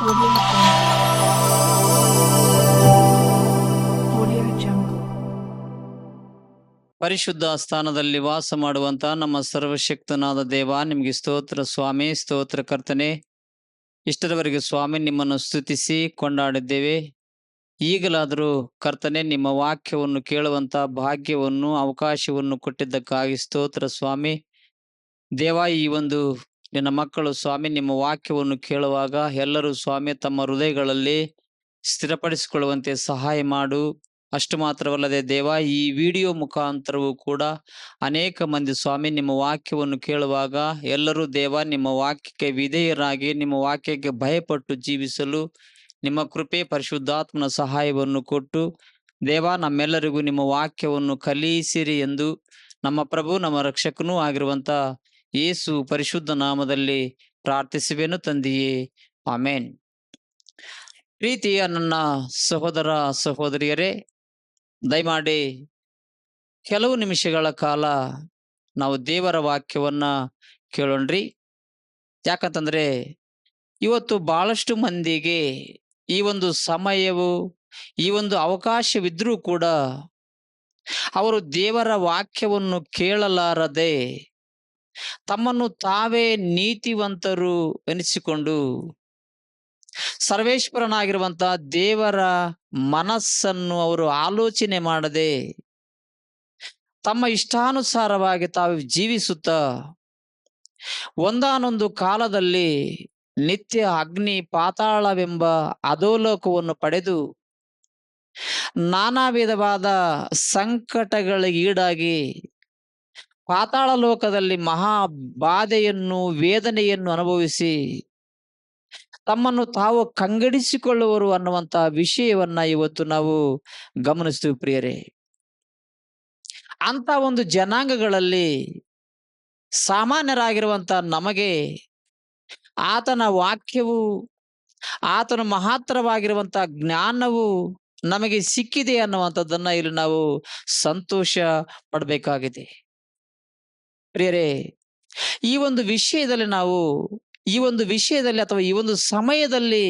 Audio Jungle. ಪರಿಶುದ್ಧ ಸ್ಥಾನದಲ್ಲಿ ವಾಸ ಮಾಡುವಂತ ನಮ್ಮ ಸರ್ವಶಕ್ತನಾದ ದೇವ, ನಿಮಗೆ ಸ್ತೋತ್ರ ಸ್ವಾಮಿ, ಸ್ತೋತ್ರ ಕರ್ತನೆ. ಇಷ್ಟರವರೆಗೆ ಸ್ವಾಮಿ ನಿಮ್ಮನ್ನು ಸ್ತುತಿಸಿ ಕೊಂಡಾಡಿದ್ದೇವೆ. ಈಗಲಾದರೂ ಕರ್ತನೆ, ನಿಮ್ಮ ವಾಕ್ಯವನ್ನು ಕೇಳುವಂತ ಭಾಗ್ಯವನ್ನು, ಅವಕಾಶವನ್ನು ಕೊಟ್ಟಿದ್ದಕ್ಕಾಗಿ ಸ್ತೋತ್ರ ಸ್ವಾಮಿ. ದೇವ, ಈ ಒಂದು ನಿನ್ನ ಮಕ್ಕಳು ಸ್ವಾಮಿ ನಿಮ್ಮ ವಾಕ್ಯವನ್ನು ಕೇಳುವಾಗ ಎಲ್ಲರೂ ಸ್ವಾಮಿ ತಮ್ಮ ಹೃದಯಗಳಲ್ಲಿ ಸ್ಥಿರಪಡಿಸಿಕೊಳ್ಳುವಂತೆ ಸಹಾಯ ಮಾಡು. ಅಷ್ಟು ಮಾತ್ರವಲ್ಲದೆ ದೇವ, ಈ ವಿಡಿಯೋ ಮುಖಾಂತರವೂ ಕೂಡ ಅನೇಕ ಮಂದಿ ಸ್ವಾಮಿ ನಿಮ್ಮ ವಾಕ್ಯವನ್ನು ಕೇಳುವಾಗ ಎಲ್ಲರೂ ದೇವ ನಿಮ್ಮ ವಾಕ್ಯಕ್ಕೆ ವಿಧೇಯರಾಗಿ ನಿಮ್ಮ ವಾಕ್ಯಕ್ಕೆ ಭಯಪಟ್ಟು ಜೀವಿಸಲು ನಿಮ್ಮ ಕೃಪೆ ಪರಿಶುದ್ಧಾತ್ಮನ ಸಹಾಯವನ್ನು ಕೊಟ್ಟು ದೇವ ನಮ್ಮೆಲ್ಲರಿಗೂ ನಿಮ್ಮ ವಾಕ್ಯವನ್ನು ಕಲಿಸಿರಿ ಎಂದು ನಮ್ಮ ಪ್ರಭು ನಮ್ಮ ರಕ್ಷಕನೂ ಆಗಿರುವಂತ ಯೇಸು ಪರಿಶುದ್ಧ ನಾಮದಲ್ಲಿ ಪ್ರಾರ್ಥಿಸುವೆನು ತಂದೆಯೇ, ಆಮೇನ್. ಪ್ರೀತಿಯ ನನ್ನ ಸಹೋದರ ಸಹೋದರಿಯರೇ, ದಯಮಾಡಿ ಕೆಲವು ನಿಮಿಷಗಳ ಕಾಲ ನಾವು ದೇವರ ವಾಕ್ಯವನ್ನ ಕೇಳೋಣ್ರಿ. ಯಾಕಂತಂದ್ರೆ ಇವತ್ತು ಬಹಳಷ್ಟು ಮಂದಿಗೆ ಈ ಒಂದು ಸಮಯವು, ಈ ಒಂದು ಅವಕಾಶವಿದ್ರೂ ಕೂಡ ಅವರು ದೇವರ ವಾಕ್ಯವನ್ನು ಕೇಳಲಾರದೆ ತಮ್ಮನ್ನು ತಾವೇ ನೀತಿವಂತರು ಎನಿಸಿಕೊಂಡು ಸರ್ವೇಶ್ವರನಾಗಿರುವಂತ ದೇವರ ಮನಸ್ಸನ್ನು ಅವರು ಆಲೋಚನೆ ಮಾಡದೆ ತಮ್ಮ ಇಷ್ಟಾನುಸಾರವಾಗಿ ತಾವು ಜೀವಿಸುತ್ತಾ ಒಂದಾನೊಂದು ಕಾಲದಲ್ಲಿ ನಿತ್ಯ ಅಗ್ನಿ ಪಾತಾಳವೆಂಬ ಅಧೋಲೋಕವನ್ನು ಪಡೆದು ನಾನಾ ವಿಧವಾದ ಸಂಕಟಗಳಿಗೀಡಾಗಿ ಪಾತಾಳ ಲೋಕದಲ್ಲಿ ಮಹಾ ಬಾಧೆಯನ್ನು, ವೇದನೆಯನ್ನು ಅನುಭವಿಸಿ ತಮ್ಮನ್ನು ತಾವು ಕಂಗಡಿಸಿಕೊಳ್ಳುವರು ಅನ್ನುವಂತ ವಿಷಯವನ್ನ ಇವತ್ತು ನಾವು ಗಮನಿಸ್ತೀವಿ ಪ್ರಿಯರೇ. ಅಂತ ಒಂದು ಜನಾಂಗಗಳಲ್ಲಿ ಸಾಮಾನ್ಯರಾಗಿರುವಂತ ನಮಗೆ ಆತನ ವಾಕ್ಯವು, ಆತನ ಮಹತ್ತರವಾಗಿರುವಂತ ಜ್ಞಾನವು ನಮಗೆ ಸಿಕ್ಕಿದೆ ಅನ್ನುವಂಥದ್ದನ್ನ ಇಲ್ಲಿ ನಾವು ಸಂತೋಷ ಪಡಬೇಕಾಗಿದೆ ಪ್ರಿಯರೇ. ಈ ಒಂದು ವಿಷಯದಲ್ಲಿ ಅಥವಾ ಈ ಒಂದು ಸಮಯದಲ್ಲಿ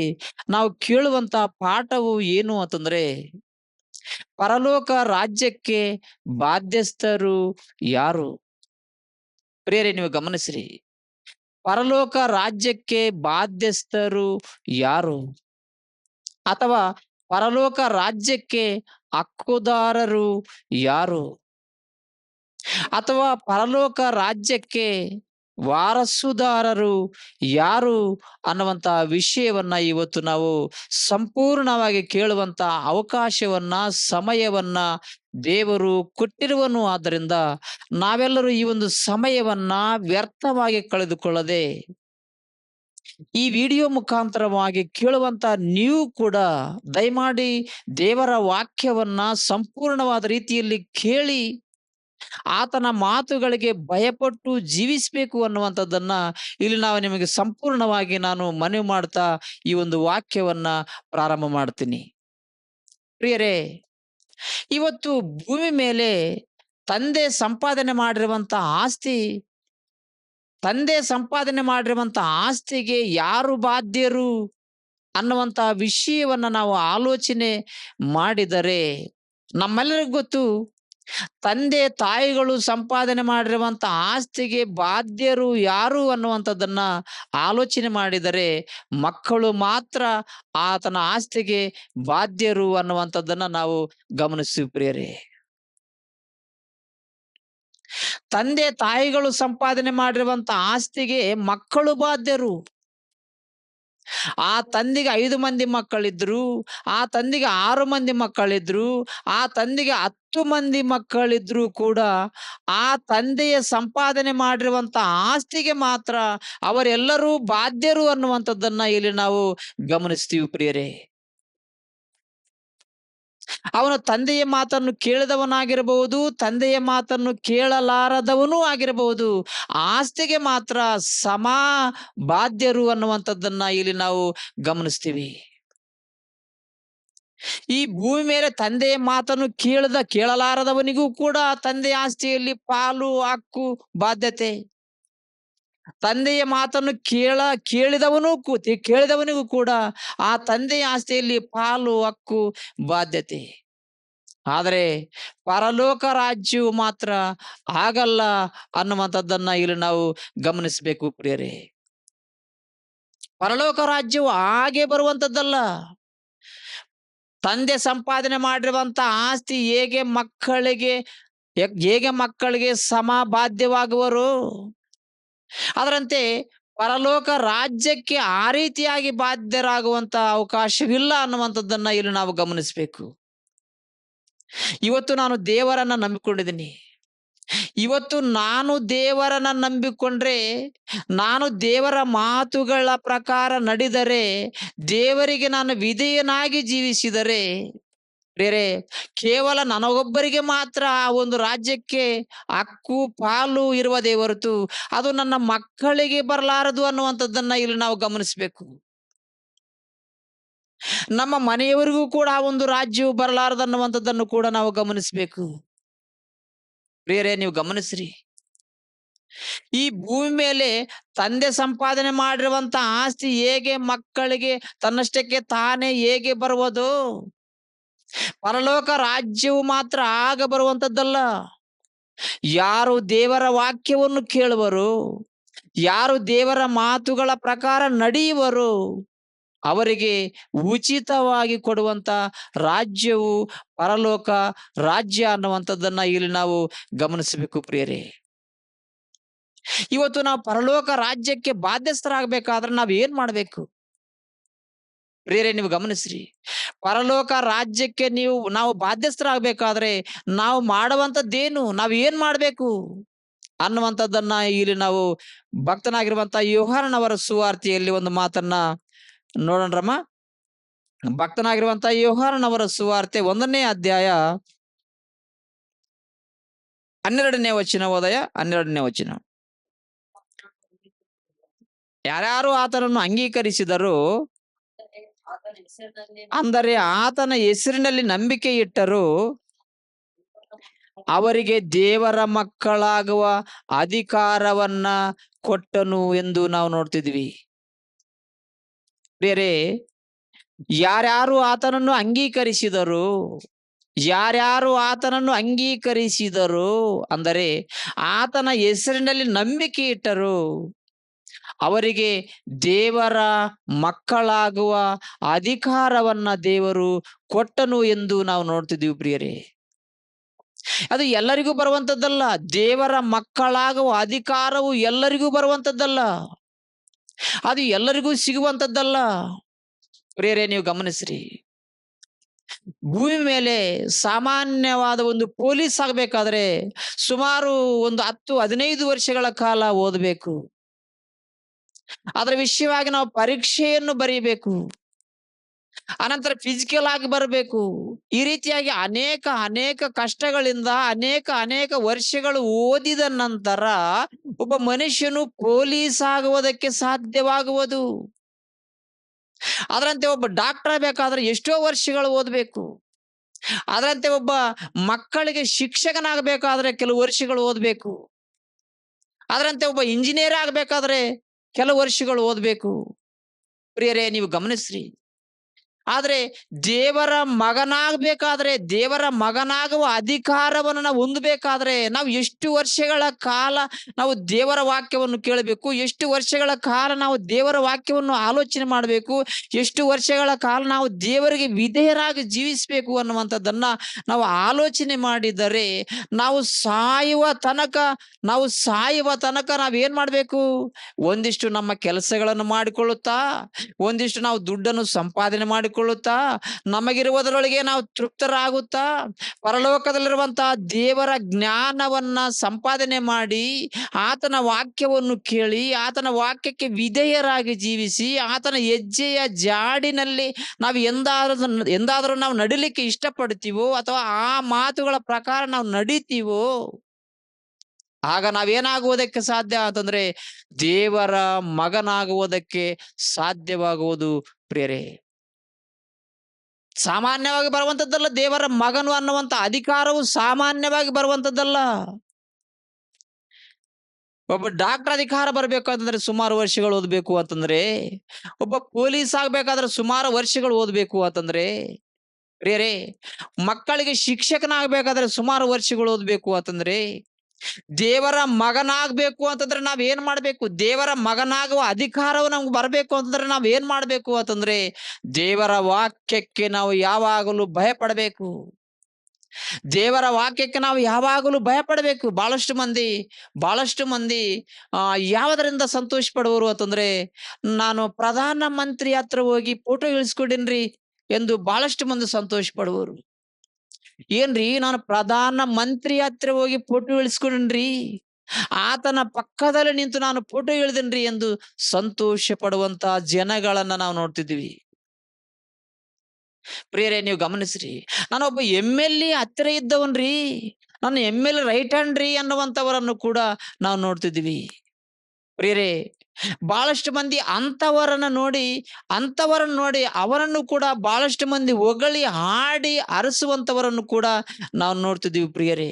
ನಾವು ಕೇಳುವಂತ ಪಾಠವು ಏನು ಅಂತಂದ್ರೆ, ಪರಲೋಕ ರಾಜ್ಯಕ್ಕೆ ಬಾಧ್ಯಸ್ಥರು ಯಾರು? ಪ್ರಿಯರೇ, ನೀವು ಗಮನಿಸ್ರಿ, ಪರಲೋಕ ರಾಜ್ಯಕ್ಕೆ ಬಾಧ್ಯಸ್ಥರು ಯಾರು? ಅಥವಾ ಪರಲೋಕ ರಾಜ್ಯಕ್ಕೆ ಹಕ್ಕುದಾರರು ಯಾರು? ಅಥವಾ ಪರಲೋಕ ರಾಜ್ಯಕ್ಕೆ ವಾರಸುದಾರರು ಯಾರು ಅನ್ನುವಂತ ವಿಷಯವನ್ನ ಇವತ್ತು ನಾವು ಸಂಪೂರ್ಣವಾಗಿ ಕೇಳುವಂತ ಅವಕಾಶವನ್ನ, ಸಮಯವನ್ನ ದೇವರು ಕೊಟ್ಟಿರುವನು. ಆದ್ದರಿಂದ ನಾವೆಲ್ಲರೂ ಈ ಒಂದು ಸಮಯವನ್ನ ವ್ಯರ್ಥವಾಗಿ ಕಳೆದುಕೊಳ್ಳದೆ ಈ ವಿಡಿಯೋ ಮುಖಾಂತರವಾಗಿ ಕೇಳುವಂತ ನೀವು ಕೂಡ ದಯಮಾಡಿ ದೇವರ ವಾಕ್ಯವನ್ನ ಸಂಪೂರ್ಣವಾದ ರೀತಿಯಲ್ಲಿ ಕೇಳಿ ಆತನ ಮಾತುಗಳಿಗೆ ಭಯಪಟ್ಟು ಜೀವಿಸಬೇಕು ಅನ್ನುವಂಥದ್ದನ್ನ ಇಲ್ಲಿ ನಾವು ನಿಮಗೆ ಸಂಪೂರ್ಣವಾಗಿ ನಾನು ಮನವಿ ಮಾಡ್ತಾ ಈ ಒಂದು ವಾಕ್ಯವನ್ನ ಪ್ರಾರಂಭ ಮಾಡ್ತೀನಿ. ಪ್ರಿಯರೇ, ಇವತ್ತು ಭೂಮಿ ಮೇಲೆ ತಂದೆ ಸಂಪಾದನೆ ಮಾಡಿರುವಂತ ಆಸ್ತಿಗೆ ಯಾರು ಬಾಧ್ಯರು ಅನ್ನುವಂತ ವಿಷಯವನ್ನ ನಾವು ಆಲೋಚನೆ ಮಾಡಿದರೆ ನಮ್ಮೆಲ್ಲರಿಗೂ ಗೊತ್ತು, ತಂದೆ ತಾಯಿಗಳು ಸಂಪಾದನೆ ಮಾಡಿರುವಂತ ಆಸ್ತಿಗೆ ಬಾಧ್ಯರು ಯಾರು ಅನ್ನುವಂಥದ್ದನ್ನ ಆಲೋಚನೆ ಮಾಡಿದರೆ ಮಕ್ಕಳು ಮಾತ್ರ ಆತನ ಆಸ್ತಿಗೆ ಬಾಧ್ಯರು ಅನ್ನುವಂಥದ್ದನ್ನ ನಾವು ಗಮನಿಸ್ತೀವಿ ಪ್ರಿಯರೇ. ತಂದೆ ತಾಯಿಗಳು ಸಂಪಾದನೆ ಮಾಡಿರುವಂತ ಆಸ್ತಿಗೆ ಮಕ್ಕಳು ಬಾಧ್ಯರು. ಆ ತಂದೆಗೆ 5 ಮಂದಿ ಮಕ್ಕಳಿದ್ರು, ಆ ತಂದೆಗೆ 6 ಮಂದಿ ಮಕ್ಕಳಿದ್ರು, ಆ ತಂದೆಗೆ 10 ಮಂದಿ ಮಕ್ಕಳಿದ್ರು ಕೂಡ ಆ ತಂದೆಯ ಸಂಪಾದನೆ ಮಾಡಿರುವಂತ ಆಸ್ತಿಗೆ ಮಾತ್ರ ಅವರೆಲ್ಲರೂ ಬಾಧ್ಯರು ಅನ್ನುವಂಥದ್ದನ್ನ ಇಲ್ಲಿ ನಾವು ಗಮನಿಸ್ತೀವಿ ಪ್ರಿಯರೇ. ಅವನು ತಂದೆಯ ಮಾತನ್ನು ಕೇಳಿದವನಾಗಿರಬಹುದು, ತಂದೆಯ ಮಾತನ್ನು ಕೇಳಲಾರದವನೂ ಆಗಿರಬಹುದು, ಆಸ್ತಿಗೆ ಮಾತ್ರ ಸಮಾ ಬಾಧ್ಯರು ಅನ್ನುವಂಥದ್ದನ್ನ ಇಲ್ಲಿ ನಾವು ಗಮನಿಸ್ತೀವಿ. ಈ ಭೂಮಿ ಮೇಲೆ ತಂದೆಯ ಮಾತನ್ನು ಕೇಳಲಾರದವನಿಗೂ ಕೂಡ ತಂದೆಯ ಆಸ್ತಿಯಲ್ಲಿ ಪಾಲು, ಹಕ್ಕು, ಬಾಧ್ಯತೆ. ತಂದೆಯ ಮಾತನ್ನು ಕೇಳಿದವನಿಗೂ ಕೂಡ ಆ ತಂದೆಯ ಆಸ್ತಿಯಲ್ಲಿ ಪಾಲು, ಹಕ್ಕು, ಬಾಧ್ಯತೆ. ಆದರೆ ಪರಲೋಕ ರಾಜ್ಯವು ಮಾತ್ರ ಹಾಗಲ್ಲ ಅನ್ನುವಂಥದ್ದನ್ನ ಇಲ್ಲಿ ನಾವು ಗಮನಿಸಬೇಕು ಪ್ರಿಯರೇ. ಪರಲೋಕ ರಾಜ್ಯವು ಹಾಗೆ ಬರುವಂಥದ್ದಲ್ಲ. ತಂದೆ ಸಂಪಾದನೆ ಮಾಡಿರುವಂತ ಆಸ್ತಿ ಹೇಗೆ ಮಕ್ಕಳಿಗೆ ಸಮ ಬಾಧ್ಯವಾಗುವರು, ಅದರಂತೆ ಪರಲೋಕ ರಾಜ್ಯಕ್ಕೆ ಆ ರೀತಿಯಾಗಿ ಬಾಧ್ಯರಾಗುವಂತ ಅವಕಾಶವಿಲ್ಲ ಅನ್ನುವಂಥದ್ದನ್ನ ಇಲ್ಲಿ ನಾವು ಗಮನಿಸಬೇಕು. ಇವತ್ತು ನಾನು ದೇವರನ್ನ ನಂಬಿಕೊಂಡಿದ್ದೀನಿ. ಇವತ್ತು ನಾನು ದೇವರನ್ನ ನಂಬಿಕೊಂಡ್ರೆ, ನಾನು ದೇವರ ಮಾತುಗಳ ಪ್ರಕಾರ ನಡೆದರೆ, ದೇವರಿಗೆ ನಾನು ವಿಧೇಯನಾಗಿ ಜೀವಿಸಿದರೆ ಪ್ರಿಯರೇ, ಕೇವಲ ನನಗೊಬ್ಬರಿಗೆ ಮಾತ್ರ ಆ ಒಂದು ರಾಜ್ಯಕ್ಕೆ ಹಕ್ಕು ಪಾಲು ಇರುವುದೇ ಹೊರತು ಅದು ನನ್ನ ಮಕ್ಕಳಿಗೆ ಬರಲಾರದು ಅನ್ನುವಂಥದ್ದನ್ನ ಇಲ್ಲಿ ನಾವು ಗಮನಿಸಬೇಕು. ನಮ್ಮ ಮನೆಯವರಿಗೂ ಕೂಡ ಆ ಒಂದು ರಾಜ್ಯವು ಬರಲಾರದು ಅನ್ನುವಂಥದ್ದನ್ನು ಕೂಡ ನಾವು ಗಮನಿಸಬೇಕು. ಪ್ರಿಯರೇ, ನೀವು ಗಮನಿಸ್ರಿ, ಈ ಭೂಮಿ ಮೇಲೆ ತಂದೆ ಸಂಪಾದನೆ ಮಾಡಿರುವಂತ ಆಸ್ತಿ ಹೇಗೆ ಮಕ್ಕಳಿಗೆ ತನ್ನಷ್ಟಕ್ಕೆ ತಾನೇ ಹೇಗೆ ಬರುವುದು, ಪರಲೋಕ ರಾಜ್ಯವು ಮಾತ್ರ ಆಗ ಬರುವಂತದ್ದಲ್ಲ. ಯಾರು ದೇವರ ವಾಕ್ಯವನ್ನು ಕೇಳುವರು, ಯಾರು ದೇವರ ಮಾತುಗಳ ಪ್ರಕಾರ ನಡೆಯುವರು, ಅವರಿಗೆ ಉಚಿತವಾಗಿ ಕೊಡುವಂತ ರಾಜ್ಯವು ಪರಲೋಕ ರಾಜ್ಯ ಅನ್ನುವಂಥದ್ದನ್ನ ಇಲ್ಲಿ ನಾವು ಗಮನಿಸಬೇಕು ಪ್ರಿಯರೇ. ಇವತ್ತು ನಾವು ಪರಲೋಕ ರಾಜ್ಯಕ್ಕೆ ಬಾಧ್ಯಸ್ಥರಾಗಬೇಕಾದ್ರೆ ನಾವ್ ಏನ್ ಮಾಡ್ಬೇಕು ಪ್ರಿಯರೇ? ನೀವು ಗಮನಿಸ್ರಿ, ಪರಲೋಕ ರಾಜ್ಯಕ್ಕೆ ನಾವು ಬಾಧ್ಯಸ್ಥರಾಗಬೇಕಾದ್ರೆ ನಾವು ಮಾಡುವಂಥದ್ದೇನು, ನಾವ್ ಏನ್ ಮಾಡ್ಬೇಕು ಅನ್ನುವಂಥದ್ದನ್ನ ಇಲ್ಲಿ ನಾವು ಭಕ್ತನಾಗಿರುವಂತ ಯೋಹಾನನವರ ಸುವಾರ್ತೆಯಲ್ಲಿ ಒಂದು ಮಾತನ್ನ ನೋಡೋಣ್ರಮ್ಮ. ಭಕ್ತನಾಗಿರುವಂತ ಯೋಹಾನನವರ ಸುವಾರ್ತೆ 1ನೇ ಅಧ್ಯಾಯ 12ನೇ ವಚನ ಓದಯ. 12ನೇ ವಚನ. ಯಾರ್ಯಾರು ಆತನನ್ನು ಅಂಗೀಕರಿಸಿದರು, ಅಂದರೆ ಆತನ ಹೆಸರಿನಲ್ಲಿ ನಂಬಿಕೆ ಇಟ್ಟರು, ಅವರಿಗೆ ದೇವರ ಮಕ್ಕಳಾಗುವ ಅಧಿಕಾರವನ್ನ ಕೊಟ್ಟನು ಎಂದು ನಾವು ನೋಡ್ತಿದ್ವಿ. ಬೇರೆ ಯಾರ್ಯಾರು ಆತನನ್ನು ಅಂಗೀಕರಿಸಿದರು, ಅಂದರೆ ಆತನ ಹೆಸರಿನಲ್ಲಿ ನಂಬಿಕೆ ಇಟ್ಟರು, ಅವರಿಗೆ ದೇವರ ಮಕ್ಕಳಾಗುವ ಅಧಿಕಾರವನ್ನ ದೇವರು ಕೊಟ್ಟನು ಎಂದು ನಾವು ನೋಡ್ತಿದ್ದೀವಿ ಪ್ರಿಯರೇ. ಅದು ಎಲ್ಲರಿಗೂ ಬರುವಂತದ್ದಲ್ಲ. ದೇವರ ಮಕ್ಕಳಾಗುವ ಅಧಿಕಾರವು ಎಲ್ಲರಿಗೂ ಬರುವಂತದ್ದಲ್ಲ, ಅದು ಎಲ್ಲರಿಗೂ ಸಿಗುವಂತದ್ದಲ್ಲ ಪ್ರಿಯರೇ. ನೀವು ಗಮನಿಸ್ರಿ, ಭೂಮಿ ಮೇಲೆ ಸಾಮಾನ್ಯವಾದ ಒಂದು ಪೊಲೀಸ್ ಆಗಬೇಕಾದ್ರೆ ಸುಮಾರು ಒಂದು 10-15 ವರ್ಷಗಳ ಕಾಲ ಓದಬೇಕು. ಅದರ ವಿಷಯವಾಗಿ ನಾವು ಪರೀಕ್ಷೆಯನ್ನು ಬರೀಬೇಕು, ಅನಂತರ ಫಿಸಿಕಲ್ ಆಗಿ ಬರಬೇಕು. ಈ ರೀತಿಯಾಗಿ ಅನೇಕ ಕಷ್ಟಗಳಿಂದ ಅನೇಕ ವರ್ಷಗಳು ಓದಿದ ನಂತರ ಒಬ್ಬ ಮನುಷ್ಯನು ಪೊಲೀಸ್ ಆಗುವುದಕ್ಕೆ ಸಾಧ್ಯವಾಗುವುದು. ಅದರಂತೆ ಒಬ್ಬ ಡಾಕ್ಟರ್ ಬೇಕಾದ್ರೆ ಎಷ್ಟೋ ವರ್ಷಗಳು ಓದಬೇಕು. ಅದರಂತೆ ಒಬ್ಬ ಮಕ್ಕಳಿಗೆ ಶಿಕ್ಷಕನಾಗಬೇಕಾದ್ರೆ ಕೆಲವು ವರ್ಷಗಳು ಓದಬೇಕು. ಅದರಂತೆ ಒಬ್ಬ ಇಂಜಿನಿಯರ್ ಆಗಬೇಕಾದ್ರೆ ಕೆಲವು ವರ್ಷಗಳು ಓದಬೇಕು. ಪ್ರಿಯರೇ, ನೀವು ಗಮನಿಸ್ರಿ, ಆದ್ರೆ ದೇವರ ಮಗನಾಗಬೇಕಾದ್ರೆ, ದೇವರ ಮಗನಾಗುವ ಅಧಿಕಾರವನ್ನು ನಾವು ಹೊಂದಬೇಕಾದ್ರೆ ನಾವು ಎಷ್ಟು ವರ್ಷಗಳ ಕಾಲ ನಾವು ದೇವರ ವಾಕ್ಯವನ್ನು ಕೇಳಬೇಕು, ಎಷ್ಟು ವರ್ಷಗಳ ಕಾಲ ನಾವು ದೇವರ ವಾಕ್ಯವನ್ನು ಆಲೋಚನೆ ಮಾಡಬೇಕು, ಎಷ್ಟು ವರ್ಷಗಳ ಕಾಲ ನಾವು ದೇವರಿಗೆ ವಿಧೇಯರಾಗಿ ಜೀವಿಸಬೇಕು ಅನ್ನುವಂಥದ್ದನ್ನ ನಾವು ಆಲೋಚನೆ ಮಾಡಿದರೆ ನಾವು ಸಾಯುವ ತನಕ ನಾವೇನ್ ಮಾಡ್ಬೇಕು, ಒಂದಿಷ್ಟು ನಮ್ಮ ಕೆಲಸಗಳನ್ನು ಮಾಡಿಕೊಳ್ಳುತ್ತಾ, ಒಂದಿಷ್ಟು ನಾವು ದುಡ್ಡನ್ನು ಸಂಪಾದನೆ ಮಾಡಿಕೊಳ್ಳುತ್ತಾ, ನಮಗಿರುವುದರೊಳಗೆ ನಾವು ತೃಪ್ತರಾಗುತ್ತಾ, ಪರಲೋಕದಲ್ಲಿರುವಂತಹ ದೇವರ ಜ್ಞಾನವನ್ನ ಸಂಪಾದನೆ ಮಾಡಿ, ಆತನ ವಾಕ್ಯವನ್ನು ಕೇಳಿ, ಆತನ ವಾಕ್ಯಕ್ಕೆ ವಿಧೇಯರಾಗಿ ಜೀವಿಸಿ, ಆತನ ಹೆಜ್ಜೆಯ ಜಾಡಿನಲ್ಲಿ ನಾವು ಎಂದಾದರೂ ನಾವು ನಡಿಲಿಕ್ಕೆ ಇಷ್ಟಪಡ್ತೀವೋ ಅಥವಾ ಆ ಮಾತುಗಳ ಪ್ರಕಾರ ನಾವು ನಡೀತೀವೋ, ಆಗ ನಾವೇನಾಗುವುದಕ್ಕೆ ಸಾಧ್ಯ ಅಂತಂದ್ರೆ ದೇವರ ಮಗನಾಗುವುದಕ್ಕೆ ಸಾಧ್ಯವಾಗುವುದು ಪ್ರಿಯರೇ. ಸಾಮಾನ್ಯವಾಗಿ ಬರುವಂತದ್ದಲ್ಲ. ದೇವರ ಮಗನು ಅನ್ನುವಂತ ಅಧಿಕಾರವು ಸಾಮಾನ್ಯವಾಗಿ ಬರುವಂತದ್ದಲ್ಲ. ಒಬ್ಬ ಡಾಕ್ಟರ್ ಅಧಿಕಾರ ಬರ್ಬೇಕಂತಂದ್ರೆ ಸುಮಾರು ವರ್ಷಗಳು ಓದಬೇಕು ಅಂತಂದ್ರೆ, ಒಬ್ಬ ಪೊಲೀಸ್ ಆಗ್ಬೇಕಾದ್ರೆ ಸುಮಾರು ವರ್ಷಗಳು ಓದಬೇಕು ಅಂತಂದ್ರೆ, ಪ್ರಿಯರೇ, ಮಕ್ಕಳಿಗೆ ಶಿಕ್ಷಕನಾಗಬೇಕಾದ್ರೆ ಸುಮಾರು ವರ್ಷಗಳು ಓದಬೇಕು ಅಂತಂದ್ರೆ, ದೇವರ ಮಗನಾಗಬೇಕು ಅಂತಂದ್ರೆ ನಾವ್ ಏನ್ ಮಾಡ್ಬೇಕು? ದೇವರ ಮಗನಾಗುವ ಅಧಿಕಾರವು ನಮ್ಗೆ ಬರಬೇಕು ಅಂತಂದ್ರೆ ನಾವ್ ಏನ್ ಮಾಡ್ಬೇಕು ಅಂತಂದ್ರೆ, ದೇವರ ವಾಕ್ಯಕ್ಕೆ ನಾವು ಯಾವಾಗಲೂ ಭಯಪಡಬೇಕು. ದೇವರ ವಾಕ್ಯಕ್ಕೆ ನಾವು ಯಾವಾಗಲೂ ಭಯಪಡಬೇಕು. ಬಹಳಷ್ಟು ಮಂದಿ ಯಾವುದರಿಂದ ಸಂತೋಷ ಪಡುವರು ಅಂತಂದ್ರೆ, ನಾನು ಪ್ರಧಾನ ಮಂತ್ರಿ ಹತ್ರ ಹೋಗಿ ಫೋಟೋ ಇಳಿಸ್ಕೊಡೀನ್ರಿ ಎಂದು ಬಹಳಷ್ಟು ಮಂದಿ ಸಂತೋಷ ಪಡುವರು. ಏನ್ರಿ, ನಾನು ಪ್ರಧಾನ ಮಂತ್ರಿ ಹತ್ರ ಹೋಗಿ ಫೋಟೋ ಇಳಿಸ್ಕೊಡೀನ್ರಿ, ಆತನ ಪಕ್ಕದಲ್ಲಿ ನಿಂತು ನಾನು ಫೋಟೋ ಇಳಿದೀನ್ರಿ ಎಂದು ಸಂತೋಷ ಪಡುವಂತ ಜನಗಳನ್ನ ನಾವು ನೋಡ್ತಿದ್ವಿ. ಪ್ರಿಯರೇ, ನೀವು ಗಮನಿಸ್ರಿ, ನಾನೊಬ್ಬ MLA ಹತ್ತಿರ ಇದ್ದವನ್ರಿ, ನಾನು MLA ರೈಟ್ ಹ್ಯಾಂಡ್ ರೀ ಅನ್ನುವಂಥವರನ್ನು ಕೂಡ ನಾವು ನೋಡ್ತಿದ್ವಿ. ಪ್ರಿಯರೇ, ಬಹಳಷ್ಟು ಮಂದಿ ಅಂತವರನ್ನು ನೋಡಿ ಅವರನ್ನು ಕೂಡ ಬಹಳಷ್ಟು ಮಂದಿ ಹೊಗಳಿ ಹಾಡಿ ಹರಸುವಂತವರನ್ನು ಕೂಡ ನಾವು ನೋಡ್ತಿದ್ವಿ. ಪ್ರಿಯರೇ,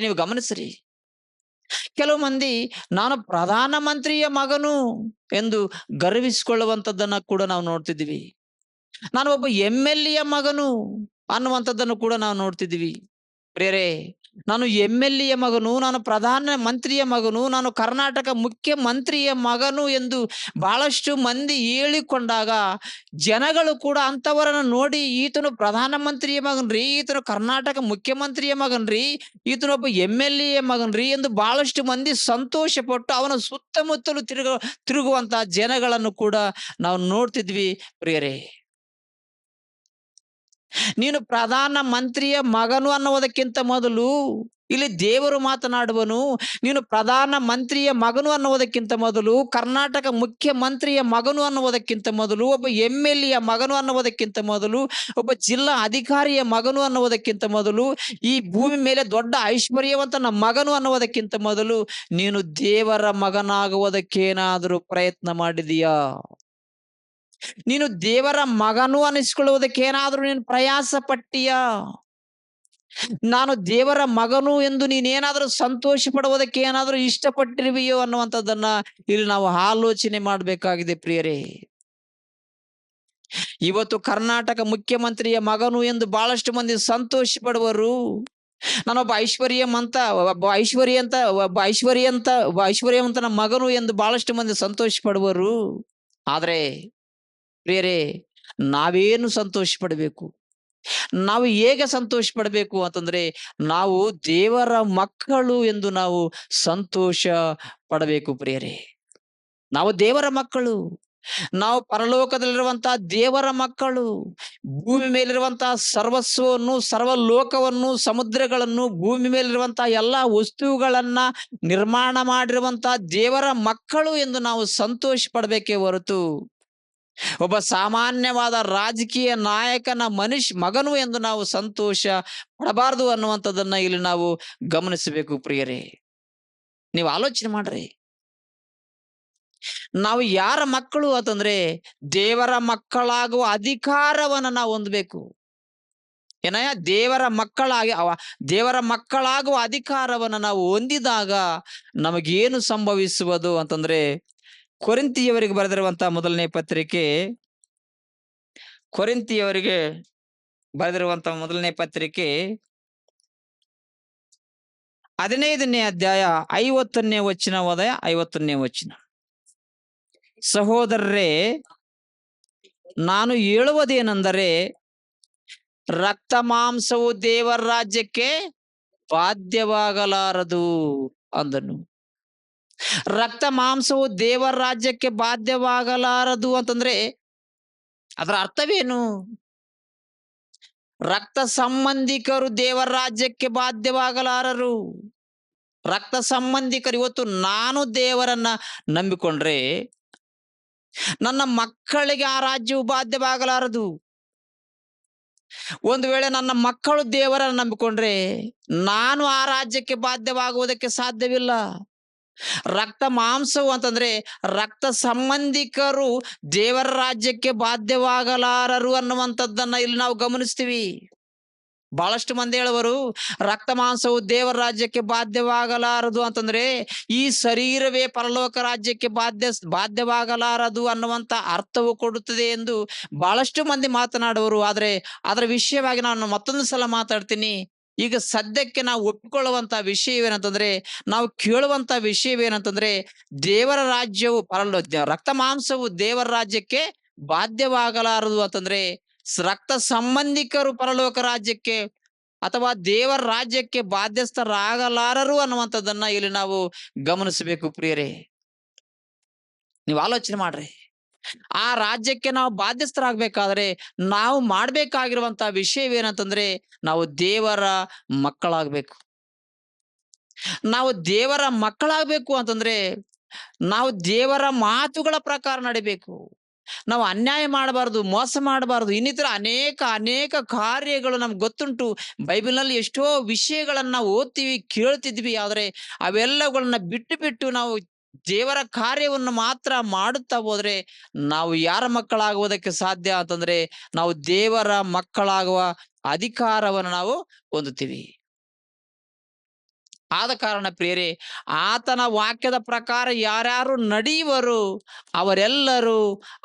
ನೀವು ಗಮನಿಸ್ರಿ, ಕೆಲವು ಮಂದಿ ನಾನು ಪ್ರಧಾನ ಮಂತ್ರಿಯ ಮಗನು ಎಂದು ಗರ್ವಿಸಿಕೊಳ್ಳುವಂಥದ್ದನ್ನ ಕೂಡ ನಾವು ನೋಡ್ತಿದ್ವಿ. ನಾನು ಒಬ್ಬ MLA ಮಗನು ಅನ್ನುವಂಥದ್ದನ್ನು ಕೂಡ ನಾವು ನೋಡ್ತಿದ್ವಿ. ಪ್ರಿಯರೇ, ನಾನು MLA ಮಗನು, ನಾನು ಪ್ರಧಾನ ಮಂತ್ರಿಯ ಮಗನು, ನಾನು ಕರ್ನಾಟಕ ಮುಖ್ಯಮಂತ್ರಿಯ ಮಗನು ಎಂದು ಬಹಳಷ್ಟು ಮಂದಿ ಹೇಳಿಕೊಂಡಾಗ, ಜನಗಳು ಕೂಡ ಅಂತವರನ್ನು ನೋಡಿ, ಈತನು ಪ್ರಧಾನ ಮಂತ್ರಿಯ ಮಗನ್ರಿ, ಈತನು ಕರ್ನಾಟಕ ಮುಖ್ಯಮಂತ್ರಿಯ ಮಗನ್ರಿ, ಈತನೊಬ್ಬ MLA ಮಗನ್ರಿ ಎಂದು ಬಹಳಷ್ಟು ಮಂದಿ ಸಂತೋಷ ಪಟ್ಟು ಅವನ ಸುತ್ತಮುತ್ತಲು ತಿರುಗುವಂತಹ ಜನಗಳನ್ನು ಕೂಡ ನಾವು ನೋಡ್ತಿದ್ವಿ. ಪ್ರಿಯರೇ, ನೀನು ಪ್ರಧಾನ ಮಂತ್ರಿಯ ಮಗನು ಅನ್ನುವುದಕ್ಕಿಂತ ಮೊದಲು ಇಲ್ಲಿ ದೇವರು ಮಾತನಾಡುವನು. ನೀನು ಪ್ರಧಾನ ಮಂತ್ರಿಯ ಮಗನು ಅನ್ನುವುದಕ್ಕಿಂತ ಮೊದಲು, ಕರ್ನಾಟಕ ಮುಖ್ಯಮಂತ್ರಿಯ ಮಗನು ಅನ್ನುವುದಕ್ಕಿಂತ ಮೊದಲು, ಒಬ್ಬ MLA ಮಗನು ಅನ್ನುವುದಕ್ಕಿಂತ ಮೊದಲು, ಒಬ್ಬ ಜಿಲ್ಲಾ ಅಧಿಕಾರಿಯ ಮಗನು ಅನ್ನುವುದಕ್ಕಿಂತ ಮೊದಲು, ಈ ಭೂಮಿ ಮೇಲೆ ದೊಡ್ಡ ಐಶ್ವರ್ಯವಂತನ ಮಗನು ಅನ್ನುವುದಕ್ಕಿಂತ ಮೊದಲು, ನೀನು ದೇವರ ಮಗನಾಗುವುದಕ್ಕೇನಾದರೂ ಪ್ರಯತ್ನ ಮಾಡಿದೀಯಾ? ನೀನು ದೇವರ ಮಗನು ಅನಿಸಿಕೊಳ್ಳುವುದಕ್ಕೆ ಏನಾದ್ರೂ ನೀನು ಪ್ರಯಾಸ ಪಟ್ಟಿಯಾ? ನಾನು ದೇವರ ಮಗನು ಎಂದು ನೀನೇನಾದ್ರೂ ಸಂತೋಷ ಪಡುವುದಕ್ಕೆ ಏನಾದ್ರೂ ಇಷ್ಟಪಟ್ಟಿರುವೆಯೋ ಅನ್ನುವಂಥದ್ದನ್ನ ಇಲ್ಲಿ ನಾವು ಆಲೋಚನೆ ಮಾಡಬೇಕಾಗಿದೆ. ಪ್ರಿಯರೇ, ಇವತ್ತು ಕರ್ನಾಟಕ ಮುಖ್ಯಮಂತ್ರಿಯ ಮಗನು ಎಂದು ಬಹಳಷ್ಟು ಮಂದಿ ಸಂತೋಷ ಪಡುವರು. ನಾನೊಬ್ಬ ಐಶ್ವರ್ಯವಂತನ ಮಗನು ಎಂದು ಬಹಳಷ್ಟು ಮಂದಿ ಸಂತೋಷ ಪಡುವರು. ಆದ್ರೆ ಪ್ರಿಯರೇ, ನಾವೇನು ಸಂತೋಷ ಪಡಬೇಕು? ನಾವು ಹೇಗೆ ಸಂತೋಷ ಪಡಬೇಕು ಅಂತಂದ್ರೆ, ನಾವು ದೇವರ ಮಕ್ಕಳು ಎಂದು ನಾವು ಸಂತೋಷ ಪಡಬೇಕು. ಪ್ರಿಯರೇ, ನಾವು ದೇವರ ಮಕ್ಕಳು, ನಾವು ಪರಲೋಕದಲ್ಲಿರುವಂತಹ ದೇವರ ಮಕ್ಕಳು. ಭೂಮಿ ಮೇಲಿರುವಂತಹ ಸರ್ವಸ್ವವನ್ನು, ಸರ್ವಲೋಕವನ್ನು, ಸಮುದ್ರಗಳನ್ನು, ಭೂಮಿ ಮೇಲಿರುವಂತಹ ಎಲ್ಲಾ ವಸ್ತುಗಳನ್ನ ನಿರ್ಮಾಣ ಮಾಡಿರುವಂತಹ ದೇವರ ಮಕ್ಕಳು ಎಂದು ನಾವು ಸಂತೋಷ ಪಡಬೇಕೇ ಹೊರತು, ಒಬ್ಬ ಸಾಮಾನ್ಯವಾದ ರಾಜಕೀಯ ನಾಯಕನ ಮಗನು ಎಂದು ನಾವು ಸಂತೋಷ ಪಡಬಾರದು ಅನ್ನುವಂಥದ್ದನ್ನ ಇಲ್ಲಿ ನಾವು ಗಮನಿಸಬೇಕು. ಪ್ರಿಯರೇ, ನೀವು ಆಲೋಚನೆ ಮಾಡ್ರಿ, ನಾವು ಯಾರ ಮಕ್ಕಳು ಅಂತಂದ್ರೆ ದೇವರ ಮಕ್ಕಳಾಗುವ ಅಧಿಕಾರವನ್ನ ನಾವು ಹೊಂದಬೇಕು. ಏನಯ್ಯ, ದೇವರ ಮಕ್ಕಳಾಗುವ ಅಧಿಕಾರವನ್ನ ನಾವು ಹೊಂದಿದಾಗ ನಮಗೇನು ಸಂಭವಿಸುವುದು ಅಂತಂದ್ರೆ, ಕೊರಿಂಥಿಯವರಿಗೆ ಬರೆದಿರುವಂತಹ ಮೊದಲನೇ ಪತ್ರಿಕೆ 15ನೇ ಅಧ್ಯಾಯ 50ನೇ ವಚನ ಓದಯ. 50ನೇ ವಚನ: ಸಹೋದರರೇ, ನಾನು ಹೇಳುವುದೇನೆಂದರೆ, ರಕ್ತ ಮಾಂಸವು ದೇವರ ರಾಜ್ಯಕ್ಕೆ ಬಾಧ್ಯವಾಗಲಾರದು ಅಂದನು. ರಕ್ತ ಮಾಂಸವು ದೇವರ ರಾಜ್ಯಕ್ಕೆ ಬಾಧ್ಯವಾಗಲಾರದು ಅಂತಂದ್ರೆ ಅದರ ಅರ್ಥವೇನು? ರಕ್ತ ಸಂಬಂಧಿಕರು ದೇವರ ರಾಜ್ಯಕ್ಕೆ ಬಾಧ್ಯವಾಗಲಾರರು. ರಕ್ತ ಸಂಬಂಧಿಕರು, ಇವತ್ತು ನಾನು ದೇವರನ್ನ ನಂಬಿಕೊಂಡ್ರೆ ನನ್ನ ಮಕ್ಕಳಿಗೆ ಆ ರಾಜ್ಯವು ಬಾಧ್ಯವಾಗಲಾರದು. ಒಂದು ವೇಳೆ ನನ್ನ ಮಕ್ಕಳು ದೇವರನ್ನ ನಂಬಿಕೊಂಡ್ರೆ ನಾನು ಆ ರಾಜ್ಯಕ್ಕೆ ಬಾಧ್ಯವಾಗುವುದಕ್ಕೆ ಸಾಧ್ಯವಿಲ್ಲ. ರಕ್ತ ಮಾಂಸವು ಅಂತಂದ್ರೆ ರಕ್ತ ಸಂಬಂಧಿಕರು ದೇವರ ರಾಜ್ಯಕ್ಕೆ ಬಾಧ್ಯವಾಗಲಾರರು ಅನ್ನುವಂಥದ್ದನ್ನ ಇಲ್ಲಿ ನಾವು ಗಮನಿಸ್ತೀವಿ. ಬಹಳಷ್ಟು ಮಂದಿ ಹೇಳುವರು, ರಕ್ತ ಮಾಂಸವು ದೇವರ ರಾಜ್ಯಕ್ಕೆ ಬಾಧ್ಯವಾಗಲಾರದು ಅಂತಂದ್ರೆ ಈ ಶರೀರವೇ ಪರಲೋಕ ರಾಜ್ಯಕ್ಕೆ ಬಾಧ್ಯವಾಗಲಾರದು ಅನ್ನುವಂತ ಅರ್ಥವು ಕೊಡುತ್ತದೆ ಎಂದು ಬಹಳಷ್ಟು ಮಂದಿ ಮಾತನಾಡುವರು. ಆದ್ರೆ ಅದರ ವಿಷಯವಾಗಿ ನಾನು ಮತ್ತೊಂದು ಸಲ ಮಾತಾಡ್ತೀನಿ. ಈಗ ಸದ್ಯಕ್ಕೆ ನಾವು ಒಪ್ಪಿಕೊಳ್ಳುವಂತ ವಿಷಯವೇನಂತಂದ್ರೆ, ನಾವು ಕೇಳುವಂತ ವಿಷಯವೇನಂತಂದ್ರೆ, ದೇವರ ರಾಜ್ಯವು ರಕ್ತ ಮಾಂಸವು ದೇವರ ರಾಜ್ಯಕ್ಕೆ ಬಾಧ್ಯವಾಗಲಾರದು ಅಂತಂದ್ರೆ ರಕ್ತ ಸಂಬಂಧಿಕರು ಪರಲೋಕ ರಾಜ್ಯಕ್ಕೆ ಅಥವಾ ದೇವರ ರಾಜ್ಯಕ್ಕೆ ಬಾಧ್ಯಸ್ಥರಾಗಲಾರರು ಅನ್ನುವಂಥದ್ದನ್ನ ಇಲ್ಲಿ ನಾವು ಗಮನಿಸಬೇಕು ಪ್ರಿಯರೇ. ನೀವು ಆಲೋಚನೆ ಮಾಡ್ರಿ. ಆ ರಾಜ್ಯಕ್ಕೆ ನಾವು ಬಾಧ್ಯಸ್ಥರಾಗಬೇಕಾದ್ರೆ ನಾವು ಮಾಡ್ಬೇಕಾಗಿರುವಂತ ವಿಷಯವೇನಂತಂದ್ರೆ, ನಾವು ದೇವರ ಮಕ್ಕಳಾಗಬೇಕು. ನಾವು ದೇವರ ಮಕ್ಕಳಾಗಬೇಕು ಅಂತಂದ್ರೆ ನಾವು ದೇವರ ಮಾತುಗಳ ಪ್ರಕಾರ ನಡಿಬೇಕು. ನಾವು ಅನ್ಯಾಯ ಮಾಡಬಾರ್ದು, ಮೋಸ ಮಾಡಬಾರ್ದು. ಇನ್ನಿತರ ಅನೇಕ ಅನೇಕ ಕಾರ್ಯಗಳು ನಮ್ಗೆ ಗೊತ್ತುಂಟು. ಬೈಬಲ್ನಲ್ಲಿ ಎಷ್ಟೋ ವಿಷಯಗಳನ್ನ ಓದ್ತೀವಿ, ಕೇಳ್ತಿದ್ವಿ. ಆದ್ರೆ ಅವೆಲ್ಲಗಳನ್ನ ಬಿಟ್ಟು ಬಿಟ್ಟು ನಾವು ದೇವರ ಕಾರ್ಯವನ್ನು ಮಾತ್ರ ಮಾಡುತ್ತಾ ಹೋದ್ರೆ ನಾವು ಯಾರ ಮಕ್ಕಳಾಗುವುದಕ್ಕೆ ಸಾಧ್ಯ ಅಂತಂದ್ರೆ, ನಾವು ದೇವರ ಮಕ್ಕಳಾಗುವ ಅಧಿಕಾರವನ್ನು ನಾವು ಹೊಂದುತ್ತೀವಿ. ಆದ ಕಾರಣ ಪ್ರಿಯರೇ, ಆತನ ವಾಕ್ಯದ ಪ್ರಕಾರ ಯಾರ್ಯಾರು ನಡೆಯುವರು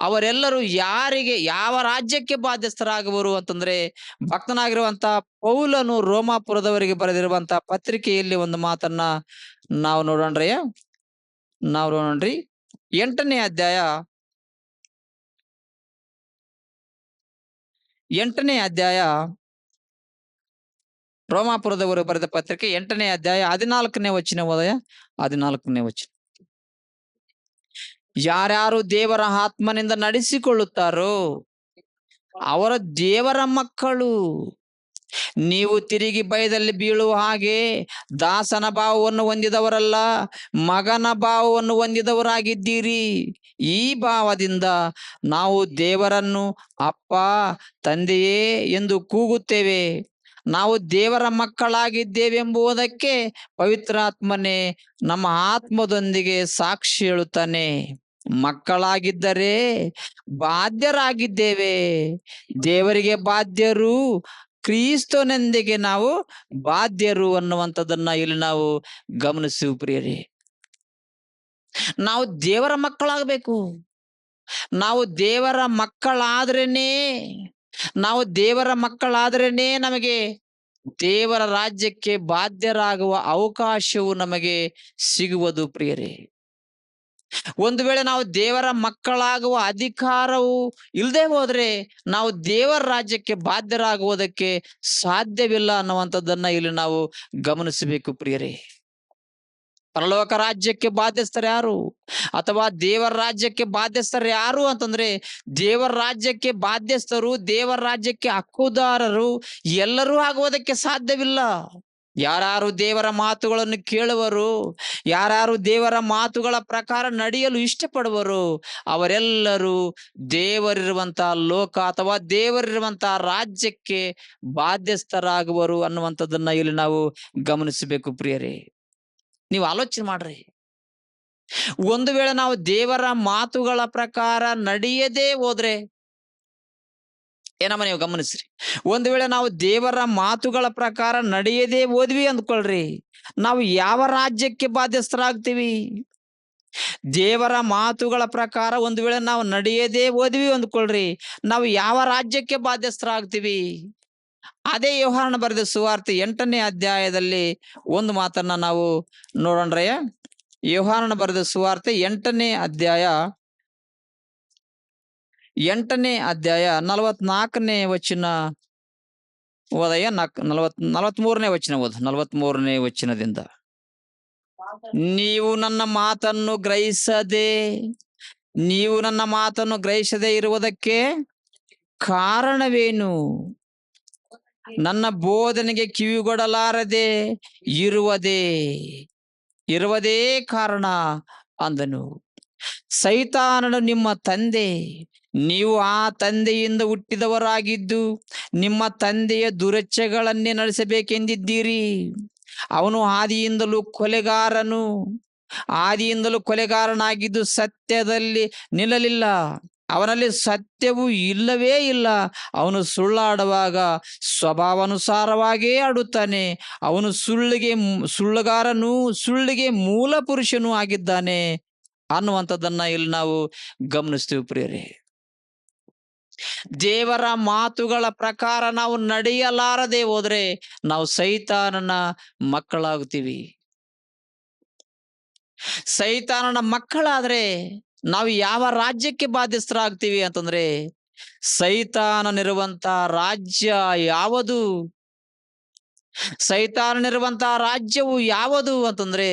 ಅವರೆಲ್ಲರೂ ಯಾರಿಗೆ ಯಾವ ರಾಜ್ಯಕ್ಕೆ ಬಾಧ್ಯಸ್ಥರಾಗುವರು ಅಂತಂದ್ರೆ, ಭಕ್ತನಾಗಿರುವಂತ ಪೌಲನು ರೋಮಾಪುರದವರಿಗೆ ಬರೆದಿರುವಂತ ಪತ್ರಿಕೆಯಲ್ಲಿ ಒಂದು ಮಾತನ್ನ ನಾವು ನೋಡೋಣ್ರಿ. 8ನೇ ಅಧ್ಯಾಯ 8ನೇ ಅಧ್ಯಾಯ ರೋಮಾಪುರದವರು ಬರೆದ ಪತ್ರಿಕೆ 8ನೇ ಅಧ್ಯಾಯ 14ನೇ ವಚನ ಓದಯ್ಯ. 14ನೇ ವಚನ. ಯಾರ್ಯಾರು ದೇವರ ಆತ್ಮನಿಂದ ನಡೆಸಿಕೊಳ್ಳುತ್ತಾರೋ ಅವರ ದೇವರ ಮಕ್ಕಳು. ನೀವು ತಿರುಗಿ ಭಯದಲ್ಲಿ ಬೀಳುವ ಹಾಗೆ ದಾಸನ ಭಾವವನ್ನು ಹೊಂದಿದವರಲ್ಲ, ಮಗನ ಭಾವವನ್ನು ಹೊಂದಿದವರಾಗಿದ್ದೀರಿ. ಈ ಭಾವದಿಂದ ನಾವು ದೇವರನ್ನು ಅಪ್ಪ, ತಂದೆಯೇ ಎಂದು ಕೂಗುತ್ತೇವೆ. ನಾವು ದೇವರ ಮಕ್ಕಳಾಗಿದ್ದೇವೆಂಬುದಕ್ಕೆ ಪವಿತ್ರಾತ್ಮನೇ ನಮ್ಮ ಆತ್ಮದೊಂದಿಗೆ ಸಾಕ್ಷಿ ಹೇಳುತ್ತಾನೆ. ಮಕ್ಕಳಾಗಿದ್ದರೆ ಬಾಧ್ಯರಾಗಿದ್ದೇವೆ, ದೇವರಿಗೆ ಬಾಧ್ಯರು, ಕ್ರಿಸ್ತನೊಂದಿಗೆ ನಾವು ಬಾಧ್ಯರು ಅನ್ನುವಂಥದ್ದನ್ನ ಇಲ್ಲಿ ನಾವು ಗಮನಿಸುವ ಪ್ರಿಯರೇ. ನಾವು ದೇವರ ಮಕ್ಕಳಾಗಬೇಕು. ನಾವು ದೇವರ ಮಕ್ಕಳಾದ್ರೇನೆ ನಮಗೆ ದೇವರ ರಾಜ್ಯಕ್ಕೆ ಬಾಧ್ಯರಾಗುವ ಅವಕಾಶವು ನಮಗೆ ಸಿಗುವುದು ಪ್ರಿಯರೇ. ಒಂದು ವೇಳೆ ನಾವು ದೇವರ ಮಕ್ಕಳಾಗುವ ಅಧಿಕಾರವು ಇಲ್ಲದೆ ಹೋದ್ರೆ ನಾವು ದೇವರ ರಾಜ್ಯಕ್ಕೆ ಬಾಧ್ಯರಾಗುವುದಕ್ಕೆ ಸಾಧ್ಯವಿಲ್ಲ ಅನ್ನುವಂಥದ್ದನ್ನ ಇಲ್ಲಿ ನಾವು ಗಮನಿಸಬೇಕು ಪ್ರಿಯರೇ. ಪರಲೋಕ ರಾಜ್ಯಕ್ಕೆ ಬಾಧ್ಯಸ್ಥರು ಯಾರು ಅಥವಾ ದೇವರ ರಾಜ್ಯಕ್ಕೆ ಬಾಧ್ಯಸ್ಥರು ಯಾರು ಅಂತಂದ್ರೆ, ದೇವರ ರಾಜ್ಯಕ್ಕೆ ಬಾಧ್ಯಸ್ಥರು, ದೇವರ ರಾಜ್ಯಕ್ಕೆ ಹಕ್ಕುದಾರರು ಎಲ್ಲರೂ ಆಗುವುದಕ್ಕೆ ಸಾಧ್ಯವಿಲ್ಲ. ಯಾರು ದೇವರ ಮಾತುಗಳನ್ನು ಕೇಳುವರು, ಯಾರು ದೇವರ ಮಾತುಗಳ ಪ್ರಕಾರ ನಡೆಯಲು ಇಷ್ಟಪಡುವರು, ಅವರೆಲ್ಲರೂ ದೇವರಿರುವಂತಹ ಲೋಕ ಅಥವಾ ದೇವರಿರುವಂತಹ ರಾಜ್ಯಕ್ಕೆ ಬಾಧ್ಯಸ್ಥರಾಗುವರು ಅನ್ನುವಂಥದ್ದನ್ನ ಇಲ್ಲಿ ನಾವು ಗಮನಿಸಬೇಕು ಪ್ರಿಯರೇ. ನೀವು ಆಲೋಚನೆ ಮಾಡ್ರಿ. ಒಂದು ವೇಳೆ ನಾವು ದೇವರ ಮಾತುಗಳ ಪ್ರಕಾರ ನಡೆಯದೇ ಹೋದ್ರೆ ಏನಮ್ಮ, ನೀವು ಗಮನಿಸ್ರಿ. ಒಂದು ವೇಳೆ ನಾವು ದೇವರ ಮಾತುಗಳ ಪ್ರಕಾರ ನಡೆಯದೇ ಹೋದ್ವಿ ಅಂದ್ಕೊಳ್ರಿ, ನಾವು ಯಾವ ರಾಜ್ಯಕ್ಕೆ ಬಾಧ್ಯಸ್ಥರಾಗ್ತೀವಿ? ದೇವರ ಮಾತುಗಳ ಪ್ರಕಾರ ಒಂದು ವೇಳೆ ನಾವು ನಡೆಯದೇ ಹೋದ್ವಿ ಅಂದ್ಕೊಳ್ರಿ, ನಾವು ಯಾವ ರಾಜ್ಯಕ್ಕೆ ಬಾಧ್ಯಸ್ಥರಾಗ್ತೀವಿ? ಅದೇ ಯೋಹಾನ ಬರೆದ ಸುವಾರ್ತೆ 8ನೇ ಅಧ್ಯಾಯದಲ್ಲಿ ಒಂದು ಮಾತನ್ನ ನಾವು ನೋಡೋಣ್ರಯ್ಯ. ಯೋಹಾನನ ಬರೆದ ಸುವಾರ್ತೆ 8ನೇ ಅಧ್ಯಾಯ 44ನೇ ವಚನ ಓದಯ್ಯ. 43ನೇ ವಚನ ಓದ. 43ನೇ ವಚನದಿಂದ, ನೀವು ನನ್ನ ಮಾತನ್ನು ಗ್ರಹಿಸದೆ ಇರುವುದಕ್ಕೆ ಕಾರಣವೇನು? ನನ್ನ ಬೋಧನೆಗೆ ಕಿವಿಗೊಡಲಾರದೆ ಇರುವುದೇ ಕಾರಣ ಅಂದನು. ಸೈತಾನನು ನಿಮ್ಮ ತಂದೆ, ನೀವು ಆ ತಂದೆಯಿಂದ ಹುಟ್ಟಿದವರಾಗಿದ್ದು ನಿಮ್ಮ ತಂದೆಯ ದುರಚ್ಛೆಗಳನ್ನೇ ನಡೆಸಬೇಕೆಂದಿದ್ದೀರಿ. ಅವನು ಆದಿಯಿಂದಲೂ ಕೊಲೆಗಾರನಾಗಿದ್ದು ಸತ್ಯದಲ್ಲಿ ನಿಲ್ಲಲಿಲ್ಲ, ಅವನಲ್ಲಿ ಸತ್ಯವು ಇಲ್ಲವೇ ಇಲ್ಲ. ಅವನು ಸುಳ್ಳಾಡುವಾಗ ಸ್ವಭಾವಾನುಸಾರವಾಗಿಯೇ ಆಡುತ್ತಾನೆ. ಅವನು ಸುಳ್ಳುಗಾರನೂ ಸುಳ್ಳಿಗೆ ಮೂಲ ಪುರುಷನೂ ಆಗಿದ್ದಾನೆ ಅನ್ನುವಂಥದ್ದನ್ನ ಇಲ್ಲಿ ನಾವು ಗಮನಿಸ್ತೀವಿ ಪ್ರಿಯರೇ. ದೇವರ ಮಾತುಗಳ ಪ್ರಕಾರ ನಾವು ನಡೆಯಲಾರದೆ ಹೋದ್ರೆ ನಾವು ಸೈತಾನನ ಮಕ್ಕಳಾಗುತ್ತೀವಿ. ಸೈತಾನನ ಮಕ್ಕಳಾದ್ರೆ ನಾವು ಯಾವ ರಾಜ್ಯಕ್ಕೆ ಬಾಧ್ಯಸ್ಥರಾಗ್ತೀವಿ ಅಂತಂದ್ರೆ, ಸೈತಾನನಿರುವಂತ ರಾಜ್ಯ ಯಾವುದು? ಸೈತಾನನಿರುವಂತ ರಾಜ್ಯವು ಯಾವುದು ಅಂತಂದ್ರೆ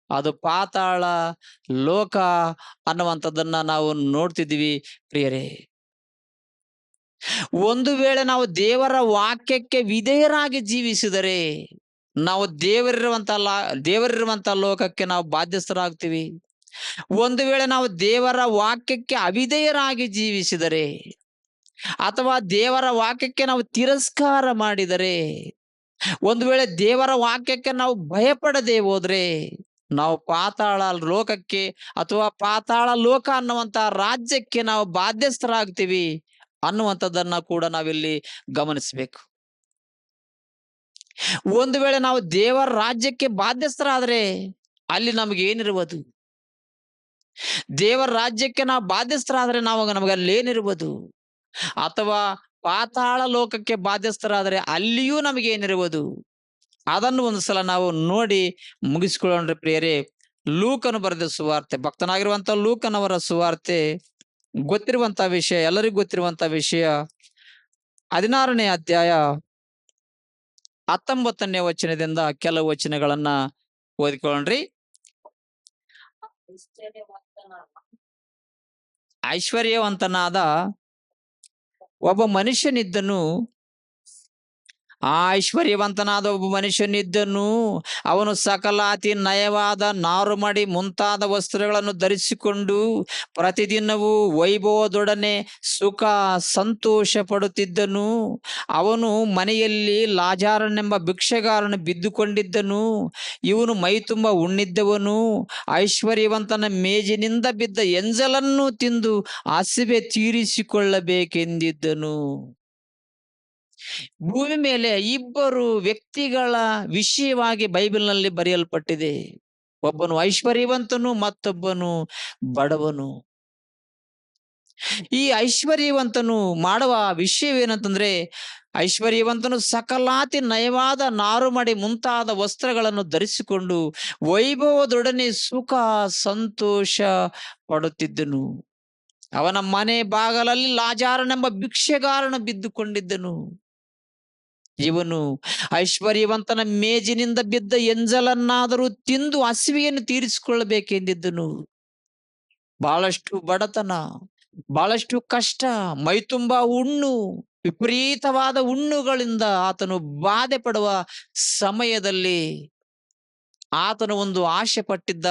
ಅದು ಪಾತಾಳ ಲೋಕ ಅನ್ನುವಂಥದ್ದನ್ನ ನಾವು ನೋಡ್ತಿದ್ದೀವಿ ಪ್ರಿಯರೇ. ಒಂದು ವೇಳೆ ನಾವು ದೇವರ ವಾಕ್ಯಕ್ಕೆ ವಿಧೇಯರಾಗಿ ಜೀವಿಸಿದರೆ ನಾವು ದೇವರಿರುವಂತ ಲೋಕಕ್ಕೆ ನಾವು ಬಾಧ್ಯಸ್ಥರಾಗ್ತೀವಿ. ಒಂದು ವೇಳೆ ನಾವು ದೇವರ ವಾಕ್ಯಕ್ಕೆ ಅವಿಧೇಯರಾಗಿ ಜೀವಿಸಿದರೆ ಅಥವಾ ದೇವರ ವಾಕ್ಯಕ್ಕೆ ನಾವು ತಿರಸ್ಕಾರ ಮಾಡಿದರೆ, ಒಂದು ವೇಳೆ ದೇವರ ವಾಕ್ಯಕ್ಕೆ ನಾವು ಭಯಪಡದೆ ಹೋದ್ರೆ ನಾವು ಪಾತಾಳ ಲೋಕಕ್ಕೆ ಅಥವಾ ಪಾತಾಳ ಲೋಕ ಅನ್ನುವಂತ ರಾಜ್ಯಕ್ಕೆ ನಾವು ಬಾಧ್ಯಸ್ಥರಾಗ್ತೀವಿ ಅನ್ನುವಂಥದ್ದನ್ನ ಕೂಡ ನಾವಿಲ್ಲಿ ಗಮನಿಸಬೇಕು. ಒಂದು ವೇಳೆ ನಾವು ದೇವರ ರಾಜ್ಯಕ್ಕೆ ಬಾಧ್ಯಸ್ಥರಾದ್ರೆ ಅಲ್ಲಿ ನಮಗೆ ಏನಿರುವುದು? ದೇವರ ರಾಜ್ಯಕ್ಕೆ ನಾವು ಬಾಧ್ಯಸ್ಥರಾದ್ರೆ ನಮಗೆ ಅಲ್ಲಿ ಏನಿರುವುದು? ಅಥವಾ ಪಾತಾಳ ಲೋಕಕ್ಕೆ ಬಾಧ್ಯಸ್ಥರಾದರೆ ಅಲ್ಲಿಯೂ ನಮಗೆ ಏನಿರುವುದು? ಅದನ್ನು ಒಂದು ಸಲ ನಾವು ನೋಡಿ ಮುಗಿಸ್ಕೊಳ್ಳೋಣ್ರಿ ಪ್ರಿಯರೇ. ಲೂಕನು ಬರೆದ ಸುವಾರ್ತೆ, ಭಕ್ತನಾಗಿರುವಂತ ಲೂಕನವರ ಸುವಾರ್ತೆ, ಗೊತ್ತಿರುವಂತ ವಿಷಯ, ಎಲ್ಲರಿಗೂ ಗೊತ್ತಿರುವಂತ ವಿಷಯ, 16ನೇ ಅಧ್ಯಾಯ 19ನೇ ವಚನದಿಂದ ಕೆಲವು ವಚನಗಳನ್ನ ಓದಿಕೊಳ್ಳ್ರಿ. ಐಶ್ವರ್ಯವಂತನಾದ ಒಬ್ಬ ಮನುಷ್ಯನಿದ್ದನು. ಆ ಐಶ್ವರ್ಯವಂತನಾದ ಒಬ್ಬ ಮನುಷ್ಯನಿದ್ದನು. ಅವನು ಸಕಲ ಅತಿ ನಯವಾದ ನಾರುಮಡಿ ಮುಂತಾದ ವಸ್ತ್ರಗಳನ್ನು ಧರಿಸಿಕೊಂಡು ಪ್ರತಿದಿನವೂ ವೈಭವದೊಡನೆ ಸುಖ ಸಂತೋಷ ಪಡುತ್ತಿದ್ದನು. ಅವನು ಮನೆಯಲ್ಲಿ ಲಾಜಾರನೆಂಬ ಭಿಕ್ಷೆಗಾರನು ಬಿದ್ದುಕೊಂಡಿದ್ದನು. ಇವನು ಮೈತುಂಬ ಉಣ್ಣಿದ್ದವನು. ಐಶ್ವರ್ಯವಂತನ ಮೇಜಿನಿಂದ ಬಿದ್ದ ಎಂಜಲನ್ನು ತಿಂದು ಹಸಿವೆ ತೀರಿಸಿಕೊಳ್ಳಬೇಕೆಂದಿದ್ದನು. ಭೂಮಿ ಮೇಲೆ ಇಬ್ಬರು ವ್ಯಕ್ತಿಗಳ ವಿಷಯವಾಗಿ ಬೈಬಲ್ನಲ್ಲಿ ಬರೆಯಲ್ಪಟ್ಟಿದೆ. ಒಬ್ಬನು ಐಶ್ವರ್ಯವಂತನು, ಮತ್ತೊಬ್ಬನು ಬಡವನು. ಈ ಐಶ್ವರ್ಯವಂತನು ಮಾಡುವ ವಿಷಯವೇನಂತಂದ್ರೆ, ಐಶ್ವರ್ಯವಂತನು ಸಕಲಾತಿ ನಯವಾದ ನಾರುಮಡಿ ಮುಂತಾದ ವಸ್ತ್ರಗಳನ್ನು ಧರಿಸಿಕೊಂಡು ವೈಭವದೊಡನೆ ಸುಖ ಸಂತೋಷ ಪಡುತ್ತಿದ್ದನು. ಅವನ ಮನೆ ಬಾಗಲಲ್ಲಿ ಲಾಜಾರನೆಂಬ ಭಿಕ್ಷೆಗಾರನು ಬಿದ್ದುಕೊಂಡಿದ್ದನು. ಇವನು ಐಶ್ವರ್ಯವಂತನ ಮೇಜಿನಿಂದ ಬಿದ್ದ ಎಂಜಲನ್ನಾದರೂ ತಿಂದು ಹಸಿವೆಯನ್ನು ತೀರಿಸಿಕೊಳ್ಳಬೇಕೆಂದಿದ್ದನು. ಬಹಳಷ್ಟು ಬಡತನ, ಬಹಳಷ್ಟು ಕಷ್ಟ, ಮೈತುಂಬ ಹುಣ್ಣು, ವಿಪರೀತವಾದ ಹುಣ್ಣುಗಳಿಂದ ಆತನು ಬಾಧೆ ಪಡುವ ಸಮಯದಲ್ಲಿ ಆತನು ಒಂದು ಆಶೆ ಪಟ್ಟಿದ್ದ.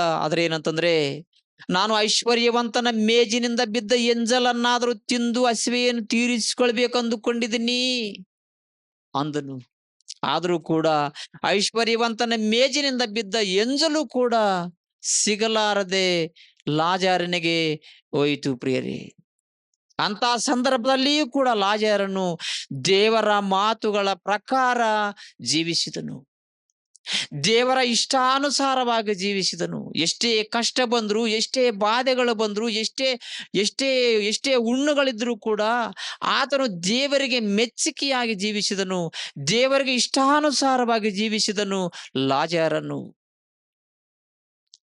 ಏನಂತಂದ್ರೆ, ನಾನು ಐಶ್ವರ್ಯವಂತನ ಮೇಜಿನಿಂದ ಬಿದ್ದ ಎಂಜಲನ್ನಾದರೂ ತಿಂದು ಹಸಿವೆಯನ್ನು ತೀರಿಸಿಕೊಳ್ಬೇಕು ಅಂದುಕೊಂಡಿದ್ದೀನಿ ಅಂದನು. ಆದರೂ ಕೂಡ ಐಶ್ವರ್ಯವಂತನ ಮೇಜಿನಿಂದ ಬಿದ್ದ ಎಂಜಲು ಕೂಡ ಸಿಗಲಾರದೆ ಲಾಜಾರನಿಗೆ ಹೋಯಿತು ಪ್ರಿಯರೇ. ಅಂತ ಸಂದರ್ಭದಲ್ಲಿಯೂ ಕೂಡ ಲಾಜಾರನು ದೇವರ ಮಾತುಗಳ ಪ್ರಕಾರ ಜೀವಿಸಿದನು. ದೇವರ ಇಷ್ಟಾನುಸಾರವಾಗಿ ಜೀವಿಸಿದನು. ಎಷ್ಟೇ ಕಷ್ಟ ಬಂದ್ರು, ಎಷ್ಟೇ ಬಾಧೆಗಳು ಬಂದ್ರು, ಎಷ್ಟೇ ಎಷ್ಟೇ ಎಷ್ಟೇ ಹುಣ್ಣುಗಳಿದ್ರೂ ಕೂಡ ಆತನು ದೇವರಿಗೆ ಮೆಚ್ಚುಗೆಯಾಗಿ ಜೀವಿಸಿದನು. ದೇವರಿಗೆ ಇಷ್ಟಾನುಸಾರವಾಗಿ ಜೀವಿಸಿದನು ಲಾಜಾರನು.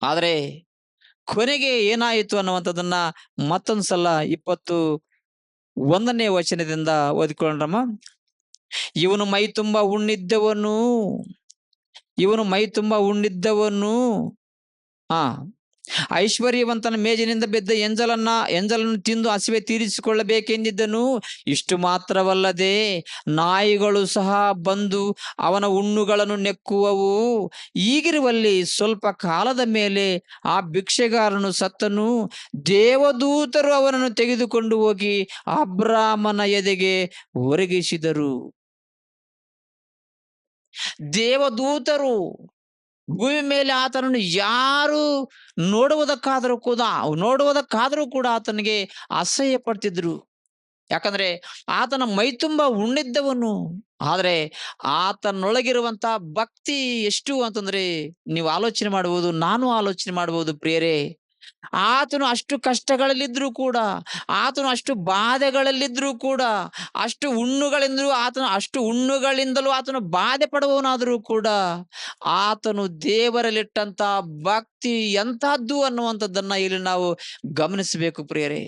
ಆದರೆ ಕೊನೆಗೆ ಏನಾಯಿತು ಅನ್ನುವಂಥದ್ದನ್ನ ಮತ್ತೊಂದ್ಸಲ 21ನೇ ವಚನದಿಂದ ಓದಿಕೊಳ್ಳೋಣಮ್ಮ. ಇವನು ಮೈ ತುಂಬ ಉಣ್ಣಿದ್ದವನು. ಐಶ್ವರ್ಯವಂತನ ಮೇಜಿನಿಂದ ಬಿದ್ದ ಎಂಜಲನ್ನು ತಿಂದು ಹಸಿವೆ ತೀರಿಸಿಕೊಳ್ಳಬೇಕೆಂದಿದ್ದನು. ಇಷ್ಟು ಮಾತ್ರವಲ್ಲದೆ ನಾಯಿಗಳು ಸಹ ಬಂದು ಅವನ ಹುಣ್ಣುಗಳನ್ನು ನೆಕ್ಕುವವು. ಹೀಗಿರುವಲ್ಲಿ ಸ್ವಲ್ಪ ಕಾಲದ ಮೇಲೆ ಆ ಭಿಕ್ಷೆಗಾರನು ಸತ್ತನು. ದೇವದೂತರು ಅವನನ್ನು ತೆಗೆದುಕೊಂಡು ಹೋಗಿ ಅಬ್ರಾಮನ ಎದೆಗೆ ಒರಗಿಸಿದರು. ದೇವದೂತರು ಭೂಮಿ ಮೇಲೆ ಆತನನ್ನು ಯಾರು ನೋಡುವುದಕ್ಕಾದರೂ ಕೂಡ ಆತನಿಗೆ ಅಸಹ್ಯ ಪಡ್ತಿದ್ರು. ಯಾಕಂದ್ರೆ ಆತನ ಮೈತುಂಬ ಉಣ್ಣಿದ್ದವನು. ಆದ್ರೆ ಆತನೊಳಗಿರುವಂತ ಭಕ್ತಿ ಎಷ್ಟು ಅಂತಂದ್ರೆ ನೀವು ಆಲೋಚನೆ ಮಾಡಬಹುದು, ನಾನು ಆಲೋಚನೆ ಮಾಡಬಹುದು ಪ್ರಿಯರೇ. ಆತನು ಅಷ್ಟು ಕಷ್ಟಗಳಲ್ಲಿದ್ರೂ ಕೂಡ, ಆತನು ಅಷ್ಟು ಬಾಧೆಗಳಲ್ಲಿದ್ರೂ ಕೂಡ, ಅಷ್ಟು ಹುಣ್ಣುಗಳಿಂದಲೂ ಆತನು ಬಾಧೆ ಪಡುವವನಾದರೂ ಕೂಡ, ಆತನು ದೇವರಲ್ಲಿಟ್ಟಂತ ಭಕ್ತಿ ಎಂತಹದ್ದು ಅನ್ನುವಂಥದ್ದನ್ನ ಇಲ್ಲಿ ನಾವು ಗಮನಿಸಬೇಕು ಪ್ರಿಯರೇ.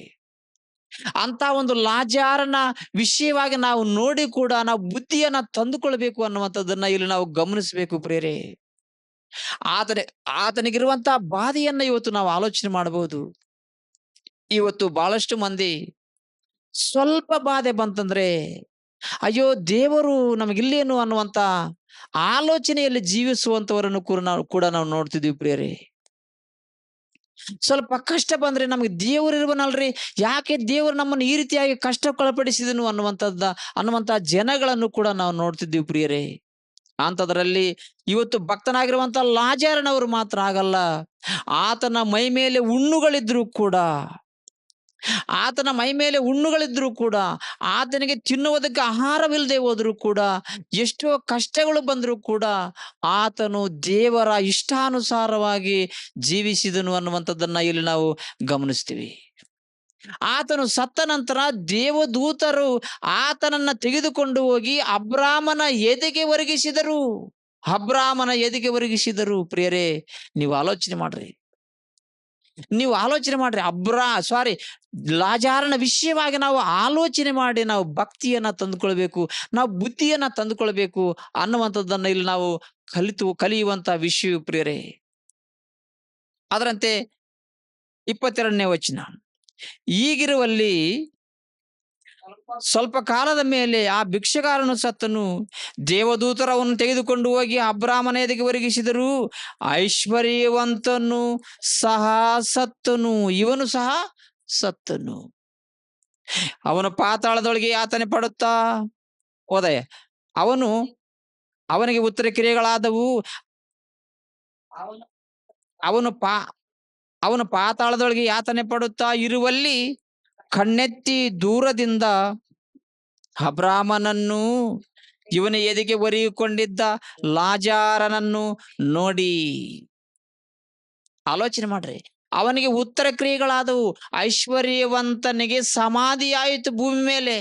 ಅಂತ ಒಂದು ಲಾಜಾರನ ವಿಷಯವಾಗಿ ನಾವು ನೋಡಿ ಕೂಡ ನಾವು ಬುದ್ಧಿಯನ್ನ ತಂದುಕೊಳ್ಬೇಕು ಅನ್ನುವಂಥದ್ದನ್ನ ಇಲ್ಲಿ ನಾವು ಗಮನಿಸಬೇಕು ಪ್ರಿಯರೇ. ಆತನ ಆತನಿಗಿರುವಂತಹ ಬಾಧೆಯನ್ನ ಇವತ್ತು ನಾವು ಆಲೋಚನೆ ಮಾಡಬಹುದು. ಇವತ್ತು ಬಹಳಷ್ಟು ಮಂದಿ ಸ್ವಲ್ಪ ಬಾಧೆ ಬಂತಂದ್ರೆ, ಅಯ್ಯೋ ದೇವರು ನಮಗಿಲ್ಲೇನು ಅನ್ನುವಂತ ಆಲೋಚನೆಯಲ್ಲಿ ಜೀವಿಸುವಂತವರನ್ನು ಕೂಡ ನಾವು ನೋಡ್ತಿದ್ವಿ ಪ್ರಿಯರೇ. ಸ್ವಲ್ಪ ಕಷ್ಟ ಬಂದ್ರೆ ನಮಗೆ ದೇವರು ಇರುವನಲ್ರಿ, ಯಾಕೆ ದೇವರು ನಮ್ಮನ್ನು ಈ ರೀತಿಯಾಗಿ ಕಷ್ಟಕ್ಕೊಳಪಡಿಸಿದನು ಅನ್ನುವಂತ ಜನಗಳನ್ನು ಕೂಡ ನಾವು ನೋಡ್ತಿದ್ದೀವಿ ಪ್ರಿಯರೇ. ಅಂತದ್ರಲ್ಲಿ ಇವತ್ತು ಭಕ್ತನಾಗಿರುವಂತ ಲಾಜಾರನವರು ಮಾತ್ರ ಆಗಲ್ಲ. ಆತನ ಮೈ ಮೇಲೆ ಹುಣ್ಣುಗಳಿದ್ರು ಕೂಡ, ಆತನಿಗೆ ತಿನ್ನುವುದಕ್ಕೆ ಆಹಾರವಿಲ್ಲದೆ ಹೋದ್ರು ಕೂಡ, ಎಷ್ಟೋ ಕಷ್ಟಗಳು ಬಂದರೂ ಕೂಡ ಆತನು ದೇವರ ಇಷ್ಟಾನುಸಾರವಾಗಿ ಜೀವಿಸಿದನು ಅನ್ನುವಂಥದ್ದನ್ನ ಇಲ್ಲಿ ನಾವು ಗಮನಿಸ್ತೀವಿ. ಆತನು ಸತ್ತ ನಂತರ ದೇವದೂತರು ಆತನನ್ನ ತೆಗೆದುಕೊಂಡು ಹೋಗಿ ಅಬ್ರಾಮನ ಎದೆಗೆ ಒರಗಿಸಿದರು ಪ್ರಿಯರೇ. ನೀವು ಆಲೋಚನೆ ಮಾಡ್ರಿ. ಲಾಜಾರನ ವಿಷಯವಾಗಿ ನಾವು ಆಲೋಚನೆ ಮಾಡಿ ನಾವು ಭಕ್ತಿಯನ್ನ ತಂದುಕೊಳ್ಬೇಕು, ನಾವು ಬುದ್ಧಿಯನ್ನ ತಂದುಕೊಳ್ಬೇಕು ಅನ್ನುವಂಥದ್ದನ್ನ ಇಲ್ಲಿ ನಾವು ಕಲಿಯುವಂತ ವಿಷಯ ಪ್ರಿಯರೇ. ಅದರಂತೆ 22ನೇ ವಚನ, ಹೀಗಿರುವಲ್ಲಿ ಸ್ವಲ್ಪ ಕಾಲದ ಮೇಲೆ ಆ ಭಿಕ್ಷಗಾರನು ಸತ್ತನು. ದೇವದೂತರು ಅವನು ತೆಗೆದುಕೊಂಡು ಹೋಗಿ ಅಬ್ರಾಮನ ಎದೆಗೆ ಒರಗಿಸಿದರು. ಐಶ್ವರ್ಯವಂತನು ಸಹ ಸತ್ತನು, ಇವನು ಸಹ ಸತ್ತನು. ಅವನು ಪಾತಾಳದೊಳಗೆ ಯಾತನೆ ಪಡುತ್ತಾ ಹೋದಯ. ಅವನಿಗೆ ಉತ್ತರ ಕ್ರಿಯೆಗಳಾದವು. ಅವನು ಪಾತಾಳದೊಳಗೆ ಯಾತನೆ ಪಡುತ್ತಾ ಇರುವಲ್ಲಿ ಕಣ್ಣೆತ್ತಿ ದೂರದಿಂದ ಅಬ್ರಾಮನನ್ನು ಇವನ ಎದೆಗೆ ಒರಗಿಕೊಂಡಿದ್ದ ಲಾಜಾರನನ್ನು ನೋಡಿ. ಆಲೋಚನೆ ಮಾಡ್ರಿ. ಅವನಿಗೆ ಉತ್ತರ ಕ್ರಿಯೆಗಳಾದವು. ಐಶ್ವರ್ಯವಂತನಿಗೆ ಸಮಾಧಿಯಾಯಿತು ಭೂಮಿ ಮೇಲೆ.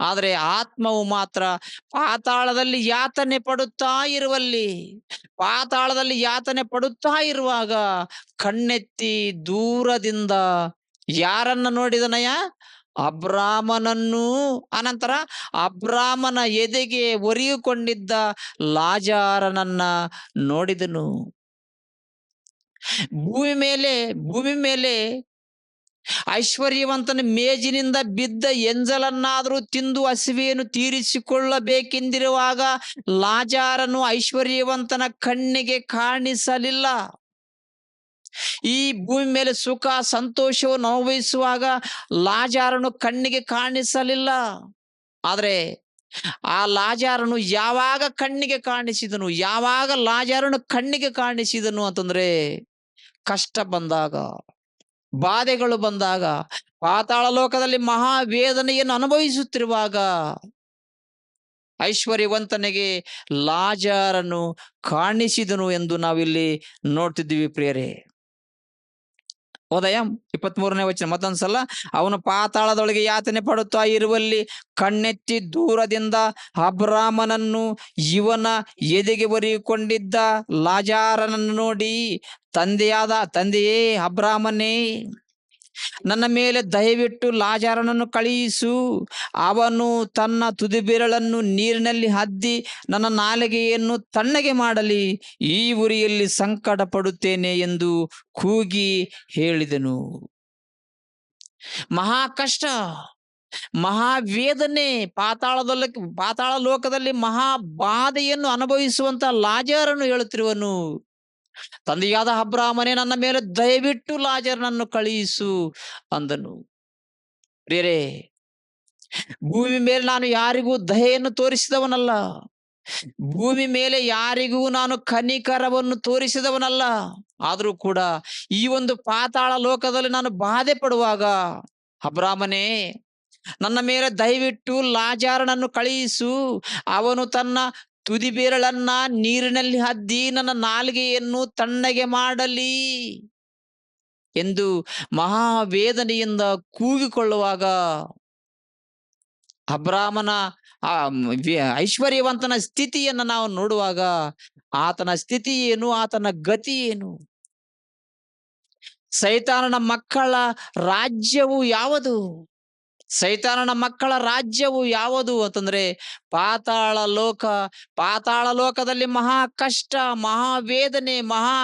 ಆದರೆ ಆತ್ಮವು ಮಾತ್ರ ಪಾತಾಳದಲ್ಲಿ ಯಾತನೆ ಪಡುತ್ತಾ ಇರುವಾಗ ಕಣ್ಣೆತ್ತಿ ದೂರದಿಂದ ಯಾರನ್ನ ನೋಡಿದನಯ್ಯ? ಅಬ್ರಾಮನನ್ನು. ಅನಂತರ ಅಬ್ರಾಮನ ಎದೆಗೆ ಒರಗಿಕೊಂಡಿದ್ದ ಲಾಜಾರನನ್ನ ನೋಡಿದನು. ಭೂಮಿ ಮೇಲೆ ಐಶ್ವರ್ಯವಂತನ ಮೇಜಿನಿಂದ ಬಿದ್ದ ಎಂಜಲನ್ನಾದರೂ ತಿಂದು ಹಸಿವೆಯನ್ನು ತೀರಿಸಿಕೊಳ್ಳಬೇಕೆಂದಿರುವಾಗ ಲಾಜಾರನು ಐಶ್ವರ್ಯವಂತನ ಕಣ್ಣಿಗೆ ಕಾಣಿಸಲಿಲ್ಲ. ಈ ಭೂಮಿ ಮೇಲೆ ಸುಖ ಸಂತೋಷವನ್ನು ಅನುಭವಿಸುವಾಗ ಲಾಜಾರನು ಕಣ್ಣಿಗೆ ಕಾಣಿಸಲಿಲ್ಲ. ಆದ್ರೆ ಆ ಲಾಜಾರನು ಯಾವಾಗ ಲಾಜಾರನು ಕಣ್ಣಿಗೆ ಕಾಣಿಸಿದನು ಅಂತಂದ್ರೆ, ಕಷ್ಟ ಬಂದಾಗ, ಬಾಧೆಗಳು ಬಂದಾಗ, ಪಾತಾಳ ಲೋಕದಲ್ಲಿ ಮಹಾವೇದನೆಯನ್ನು ಅನುಭವಿಸುತ್ತಿರುವಾಗ ಐಶ್ವರ್ಯವಂತನಿಗೆ ಲಾಜಾರನು ಕಾಣಿಸಿದನು ಎಂದು ನಾವಿಲ್ಲಿ ನೋಡ್ತಿದ್ದೀವಿ ಪ್ರಿಯರೇ. ಹೋದಯ 23ನೇ ವಚನ ಮತ್ತೊಂದ್ಸಲ, ಅವನು ಪಾತಾಳದೊಳಗೆ ಯಾತನೆ ಪಡುತ್ತಾ ಇರುವಲ್ಲಿ ಕಣ್ಣೆತ್ತಿ ದೂರದಿಂದ ಅಬ್ರಾಮನನ್ನು ಇವನ ಎದೆಗೆ ಒರಗಿಕೊಂಡಿದ್ದ ಲಾಜಾರನನ್ನು ನೋಡಿ, ತಂದೆಯೇ ಅಬ್ರಾಮನೇ, ನನ್ನ ಮೇಲೆ ದಯವಿಟ್ಟು ಲಾಜಾರನನ್ನು ಕಳುಹಿಸು. ಅವನು ತನ್ನ ತುದಿಬೆರಳನ್ನು ನೀರಿನಲ್ಲಿ ಅದ್ದಿ ನನ್ನ ನಾಲಿಗೆಯನ್ನು ತಣ್ಣಗೆ ಮಾಡಲಿ. ಈ ಉರಿಯಲ್ಲಿ ಸಂಕಟ ಪಡುತ್ತೇನೆ ಎಂದು ಕೂಗಿ ಹೇಳಿದನು. ಮಹಾ ಕಷ್ಟ, ಮಹಾವೇದನೆ, ಪಾತಾಳ ಲೋಕದಲ್ಲಿ ಮಹಾ ಬಾಧೆಯನ್ನು ಅನುಭವಿಸುವಂತ ಲಾಜಾರನು ಹೇಳುತ್ತಿರುವನು, ತಂದೆಯಾದ ಅಬ್ರಾಮನೇ, ನನ್ನ ಮೇಲೆ ದಯವಿಟ್ಟು ಲಾಜರನನ್ನು ಕಳುಹಿಸು ಅಂದನು. ಪ್ರಿಯರೇ, ಭೂಮಿ ಮೇಲೆ ನಾನು ಯಾರಿಗೂ ದಯೆಯನ್ನು ತೋರಿಸಿದವನಲ್ಲ. ಭೂಮಿ ಮೇಲೆ ಯಾರಿಗೂ ನಾನು ಕನಿಕರವನ್ನು ತೋರಿಸಿದವನಲ್ಲ. ಆದರೂ ಕೂಡ ಈ ಒಂದು ಪಾತಾಳ ಲೋಕದಲ್ಲಿ ನಾನು ಬಾಧೆ ಪಡುವಾಗ, ಅಬ್ರಾಮನೇ, ನನ್ನ ಮೇಲೆ ದಯವಿಟ್ಟು ಲಾಜಾರನನ್ನು ಕಳುಹಿಸು. ಅವನು ತನ್ನ ತುದಿ ಬೆರಳನ್ನ ನೀರಿನಲ್ಲಿ ಅದ್ದಿ ನನ್ನ ನಾಲಿಗೆಯನ್ನು ತಣ್ಣಗೆ ಮಾಡಲಿ ಎಂದು ಮಹಾವೇದನೆಯಿಂದ ಕೂಗಿಕೊಳ್ಳುವಾಗ, ಅಬ್ರಾಮನ ಆ ಐಶ್ವರ್ಯವಂತನ ಸ್ಥಿತಿಯನ್ನು ನಾವು ನೋಡುವಾಗ, ಆತನ ಸ್ಥಿತಿ ಏನು, ಆತನ ಗತಿ ಏನು? ಸೈತಾನನ ಮಕ್ಕಳ ರಾಜ್ಯವು ಯಾವುದು? ಸೈತಾನನ ಮಕ್ಕಳ ರಾಜ್ಯವು ಯಾವುದು ಅಂತಂದ್ರೆ ಪಾತಾಳ ಲೋಕ. ಪಾತಾಳ ಲೋಕದಲ್ಲಿ ಮಹಾ ಕಷ್ಟ, ಮಹಾವೇದನೆ, ಮಹಾ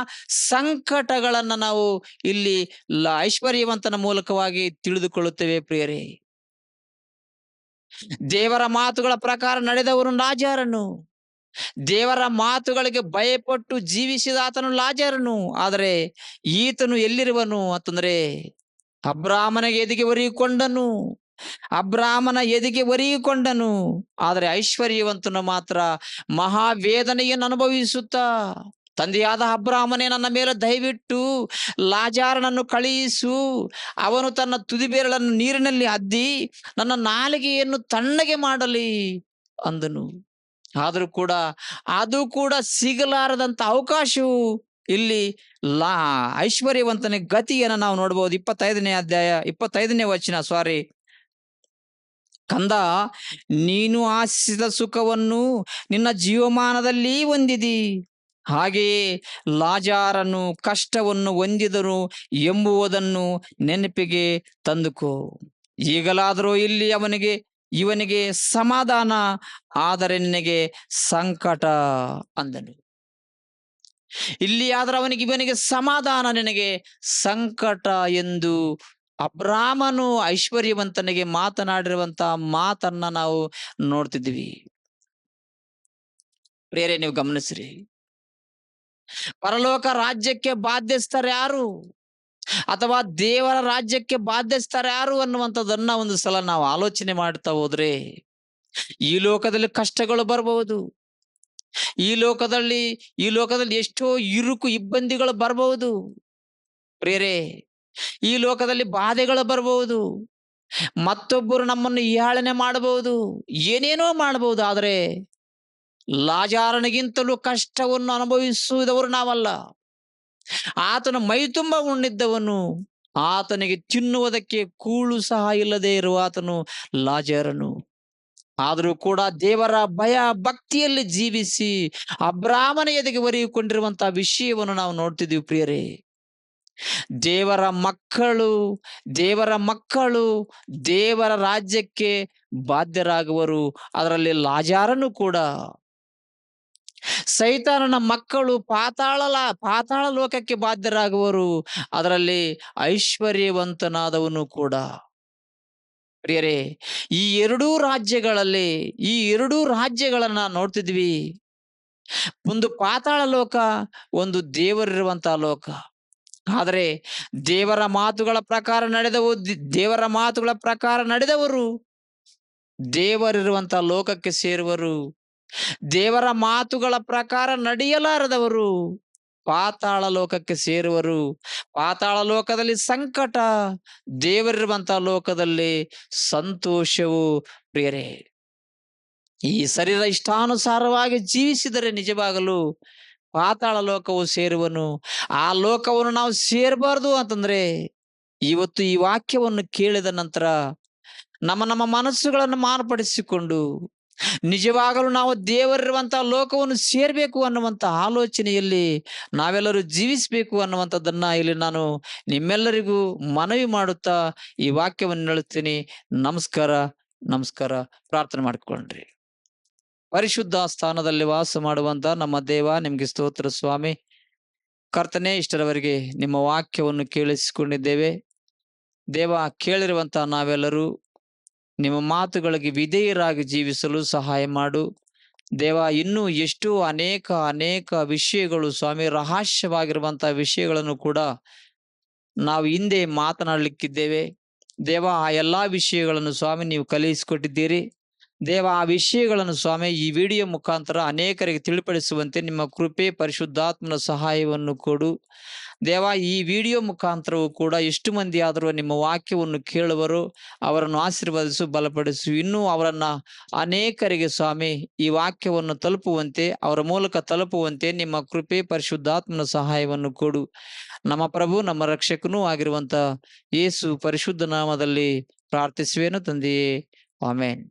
ಸಂಕಟಗಳನ್ನ ನಾವು ಇಲ್ಲಿ ಐಶ್ವರ್ಯವಂತನ ಮೂಲಕವಾಗಿ ತಿಳಿದುಕೊಳ್ಳುತ್ತೇವೆ ಪ್ರಿಯರೇ. ದೇವರ ಮಾತುಗಳ ಪ್ರಕಾರ ನಡೆದವನು ಲಾಜರನು. ದೇವರ ಮಾತುಗಳಿಗೆ ಭಯಪಟ್ಟು ಜೀವಿಸಿದ ಆತನು ಲಾಜರನು. ಆದರೆ ಈತನು ಎಲ್ಲಿರುವನು ಅಂತಂದ್ರೆ ಅಬ್ರಾಮನಿಗೆ ಎದೆಗೆ ಒರಗಿಕೊಂಡನು. ಅಬ್ರಾಮನ ಎದೆಗೆ ಒರಗಿಕೊಂಡನು. ಆದರೆ ಐಶ್ವರ್ಯವಂತನು ಮಾತ್ರ ಮಹಾವೇದನೆಯನ್ನು ಅನುಭವಿಸುತ್ತಾ, ತಂದೆಯಾದ ಅಬ್ರಾಮನೇ, ನನ್ನ ಮೇಲೆ ದಯವಿಟ್ಟು ಲಾಜಾರನನ್ನು ಕಳುಹಿಸು. ಅವನು ತನ್ನ ತುದಿ ಬೆರಳನ್ನು ನೀರಿನಲ್ಲಿ ಅದ್ದಿ ನನ್ನ ನಾಲಿಗೆಯನ್ನು ತಣ್ಣಗೆ ಮಾಡಲಿ ಅಂದನು. ಆದರೂ ಕೂಡ ಅದು ಕೂಡ ಸಿಗಲಾರದಂತ ಅವಕಾಶವು ಇಲ್ಲಿ ಲಾ ಐಶ್ವರ್ಯವಂತನ ಗತಿಯನ್ನು ನಾವು ನೋಡಬಹುದು. 25ನೇ ಅಧ್ಯಾಯ 25ನೇ ವಚನ. ಕಂದ, ನೀನು ಆಶಿಸಿದ ಸುಖವನ್ನು ನಿನ್ನ ಜೀವಮಾನದಲ್ಲಿ ಹೊಂದಿದಿ, ಹಾಗೆಯೇ ಲಾಜಾರನು ಕಷ್ಟವನ್ನು ಹೊಂದಿದನು ಎಂಬುವುದನ್ನು ನೆನಪಿಗೆ ತಂದುಕೋ. ಈಗಲಾದರೂ ಇಲ್ಲಿ ಇವನಿಗೆ ಸಮಾಧಾನ, ಆದರೆ ನಿನಗೆ ಸಂಕಟ ಅಂದನು. ಇಲ್ಲಿ ಆದ್ರೆ ಇವನಿಗೆ ಸಮಾಧಾನ, ನಿನಗೆ ಸಂಕಟ ಎಂದು ಅಬ್ರಾಮನು ಐಶ್ವರ್ಯವಂತನಿಗೆ ಮಾತನಾಡಿರುವಂತ ಮಾತನ್ನ ನಾವು ನೋಡ್ತಿದ್ವಿ. ಪ್ರಿಯರೇ, ನೀವು ಗಮನಿಸ್ರಿ, ಪರಲೋಕ ರಾಜ್ಯಕ್ಕೆ ಬಾಧ್ಯಸ್ಥರು ಯಾರು ಅಥವಾ ದೇವರ ರಾಜ್ಯಕ್ಕೆ ಬಾಧ್ಯಸ್ಥರು ಯಾರು ಅನ್ನುವಂಥದ್ದನ್ನ ಒಂದು ಸಲ ನಾವು ಆಲೋಚನೆ ಮಾಡ್ತಾ ಹೋದ್ರೆ, ಈ ಲೋಕದಲ್ಲಿ ಕಷ್ಟಗಳು ಬರಬಹುದು. ಈ ಲೋಕದಲ್ಲಿ ಎಷ್ಟೋ ಇರುಕು ಇಬ್ಬಂದಿಗಳು ಬರಬಹುದು ಪ್ರಿಯರೇ. ಈ ಲೋಕದಲ್ಲಿ ಬಾಧೆಗಳು ಬರಬಹುದು. ಮತ್ತೊಬ್ಬರು ನಮ್ಮನ್ನು ಹೀಯಾಳನೆ ಮಾಡಬಹುದು, ಏನೇನೋ ಮಾಡಬಹುದು. ಆದರೆ ಲಾಜಾರನಿಗಿಂತಲೂ ಕಷ್ಟವನ್ನು ಅನುಭವಿಸುವುದವರು ನಾವಲ್ಲ. ಆತನ ಮೈ ತುಂಬ ಉಣ್ಣಿದ್ದವನು, ಆತನಿಗೆ ತಿನ್ನುವುದಕ್ಕೆ ಕೂಳು ಸಹ ಇಲ್ಲದೆ ಇರುವ ಆತನು ಲಾಜಾರನು. ಆದರೂ ಕೂಡ ದೇವರ ಭಯ ಭಕ್ತಿಯಲ್ಲಿ ಜೀವಿಸಿ ಅಬ್ರಾಮನ ಎದೆಗೆ ಒರಗಿಕೊಂಡಿರುವಂತಹ ವಿಷಯವನ್ನು ನಾವು ನೋಡ್ತಿದ್ದೀವಿ ಪ್ರಿಯರೇ. ದೇವರ ಮಕ್ಕಳು ದೇವರ ರಾಜ್ಯಕ್ಕೆ ಬಾಧ್ಯರಾಗುವರು. ಅದರಲ್ಲಿ ಲಾಜಾರನು ಕೂಡ. ಸೈತಾನನ ಮಕ್ಕಳು ಪಾತಾಳ ಲೋಕಕ್ಕೆ ಬಾಧ್ಯರಾಗುವರು. ಅದರಲ್ಲಿ ಐಶ್ವರ್ಯವಂತನಾದವನು ಕೂಡ. ಪ್ರಿಯರೇ, ಈ ಎರಡೂ ರಾಜ್ಯಗಳನ್ನ ನೋಡ್ತಿದ್ವಿ. ಒಂದು ಪಾತಾಳ ಲೋಕ, ಒಂದು ದೇವರಿರುವಂತಹ ಲೋಕ. ಆದರೆ ದೇವರ ಮಾತುಗಳ ಪ್ರಕಾರ ನಡೆದವರು ದೇವರಿರುವಂತಹ ಲೋಕಕ್ಕೆ ಸೇರುವರು. ದೇವರ ಮಾತುಗಳ ಪ್ರಕಾರ ನಡೆಯಲಾರದವರು ಪಾತಾಳ ಲೋಕಕ್ಕೆ ಸೇರುವರು. ಪಾತಾಳ ಲೋಕದಲ್ಲಿ ಸಂಕಟ, ದೇವರಿರುವಂತಹ ಲೋಕದಲ್ಲಿ ಸಂತೋಷವು. ಪ್ರಿಯರೇ, ಈ ಶರೀರ ಇಷ್ಟಾನುಸಾರವಾಗಿ ಜೀವಿಸಿದರೆ ನಿಜವಾಗಲು ಪಾತಾಳ ಲೋಕವು ಸೇರುವನು. ಆ ಲೋಕವನ್ನು ನಾವು ಸೇರಬಾರ್ದು ಅಂತಂದ್ರೆ, ಇವತ್ತು ಈ ವಾಕ್ಯವನ್ನು ಕೇಳಿದ ನಂತರ ನಮ್ಮ ಮನಸ್ಸುಗಳನ್ನು ಮಾರ್ಪಡಿಸಿಕೊಂಡು ನಿಜವಾಗಲೂ ನಾವು ದೇವರಿರುವಂತಹ ಲೋಕವನ್ನು ಸೇರ್ಬೇಕು ಅನ್ನುವಂತ ಆಲೋಚನೆಯಲ್ಲಿ ನಾವೆಲ್ಲರೂ ಜೀವಿಸಬೇಕು ಅನ್ನುವಂಥದ್ದನ್ನ ಇಲ್ಲಿ ನಾನು ನಿಮ್ಮೆಲ್ಲರಿಗೂ ಮನವಿ ಮಾಡುತ್ತಾ ಈ ವಾಕ್ಯವನ್ನು ಹೇಳುತ್ತೀನಿ. ನಮಸ್ಕಾರ. ಪ್ರಾರ್ಥನೆ ಮಾಡಿಕೊಂಡ್ರಿ. ಪರಿಶುದ್ಧ ಸ್ಥಾನದಲ್ಲಿ ವಾಸ ಮಾಡುವಂತ ನಮ್ಮ ದೇವ, ನಿಮ್ಗೆ ಸ್ತೋತ್ರ ಸ್ವಾಮಿ. ಕರ್ತನೇ, ಇಷ್ಟರವರೆಗೆ ನಿಮ್ಮ ವಾಕ್ಯವನ್ನು ಕೇಳಿಸಿಕೊಂಡಿದ್ದೇವೆ ದೇವ. ಕೇಳಿರುವಂತ ನಾವೆಲ್ಲರೂ ನಿಮ್ಮ ಮಾತುಗಳಿಗೆ ವಿಧೇಯರಾಗಿ ಜೀವಿಸಲು ಸಹಾಯ ಮಾಡು ದೇವ. ಇನ್ನೂ ಎಷ್ಟೋ ಅನೇಕ ವಿಷಯಗಳು ಸ್ವಾಮಿ, ರಹಸ್ಯವಾಗಿರುವಂತಹ ವಿಷಯಗಳನ್ನು ಕೂಡ ನಾವು ಹಿಂದೆ ಮಾತನಾಡಲಿಕ್ಕಿದ್ದೇವೆ ದೇವ. ಆ ಎಲ್ಲಾ ವಿಷಯಗಳನ್ನು ಸ್ವಾಮಿ ನೀವು ಕಲಿಸಿಕೊಟ್ಟಿದ್ದೀರಿ ದೇವ ಆ ವಿಷಯಗಳನ್ನು ಸ್ವಾಮಿ ಈ ವಿಡಿಯೋ ಮುಖಾಂತರ ಅನೇಕರಿಗೆ ತಿಳಿಪಡಿಸುವಂತೆ ನಿಮ್ಮ ಕೃಪೆ ಪರಿಶುದ್ಧಾತ್ಮನ ಸಹಾಯವನ್ನು ಕೊಡು. ದೇವ ಈ ವಿಡಿಯೋ ಮುಖಾಂತರವೂ ಕೂಡ ಎಷ್ಟು ಮಂದಿ ಆದರೂ ನಿಮ್ಮ ವಾಕ್ಯವನ್ನು ಕೇಳುವರು, ಅವರನ್ನು ಆಶೀರ್ವದಿಸು, ಬಲಪಡಿಸು. ಇನ್ನೂ ಅವರನ್ನ ಅನೇಕರಿಗೆ ಸ್ವಾಮಿ ಈ ವಾಕ್ಯವನ್ನು ತಲುಪುವಂತೆ, ಅವರ ಮೂಲಕ ತಲುಪುವಂತೆ ನಿಮ್ಮ ಕೃಪೆ ಪರಿಶುದ್ಧಾತ್ಮನ ಸಹಾಯವನ್ನು ಕೊಡು. ನಮ್ಮ ಪ್ರಭು ನಮ್ಮ ರಕ್ಷಕನೂ ಆಗಿರುವಂತ ಯೇಸು ಪರಿಶುದ್ಧ ನಾಮದಲ್ಲಿ ಪ್ರಾರ್ಥಿಸುವೆನು ತಂದೆಯೇ, ಆಮೆನ್.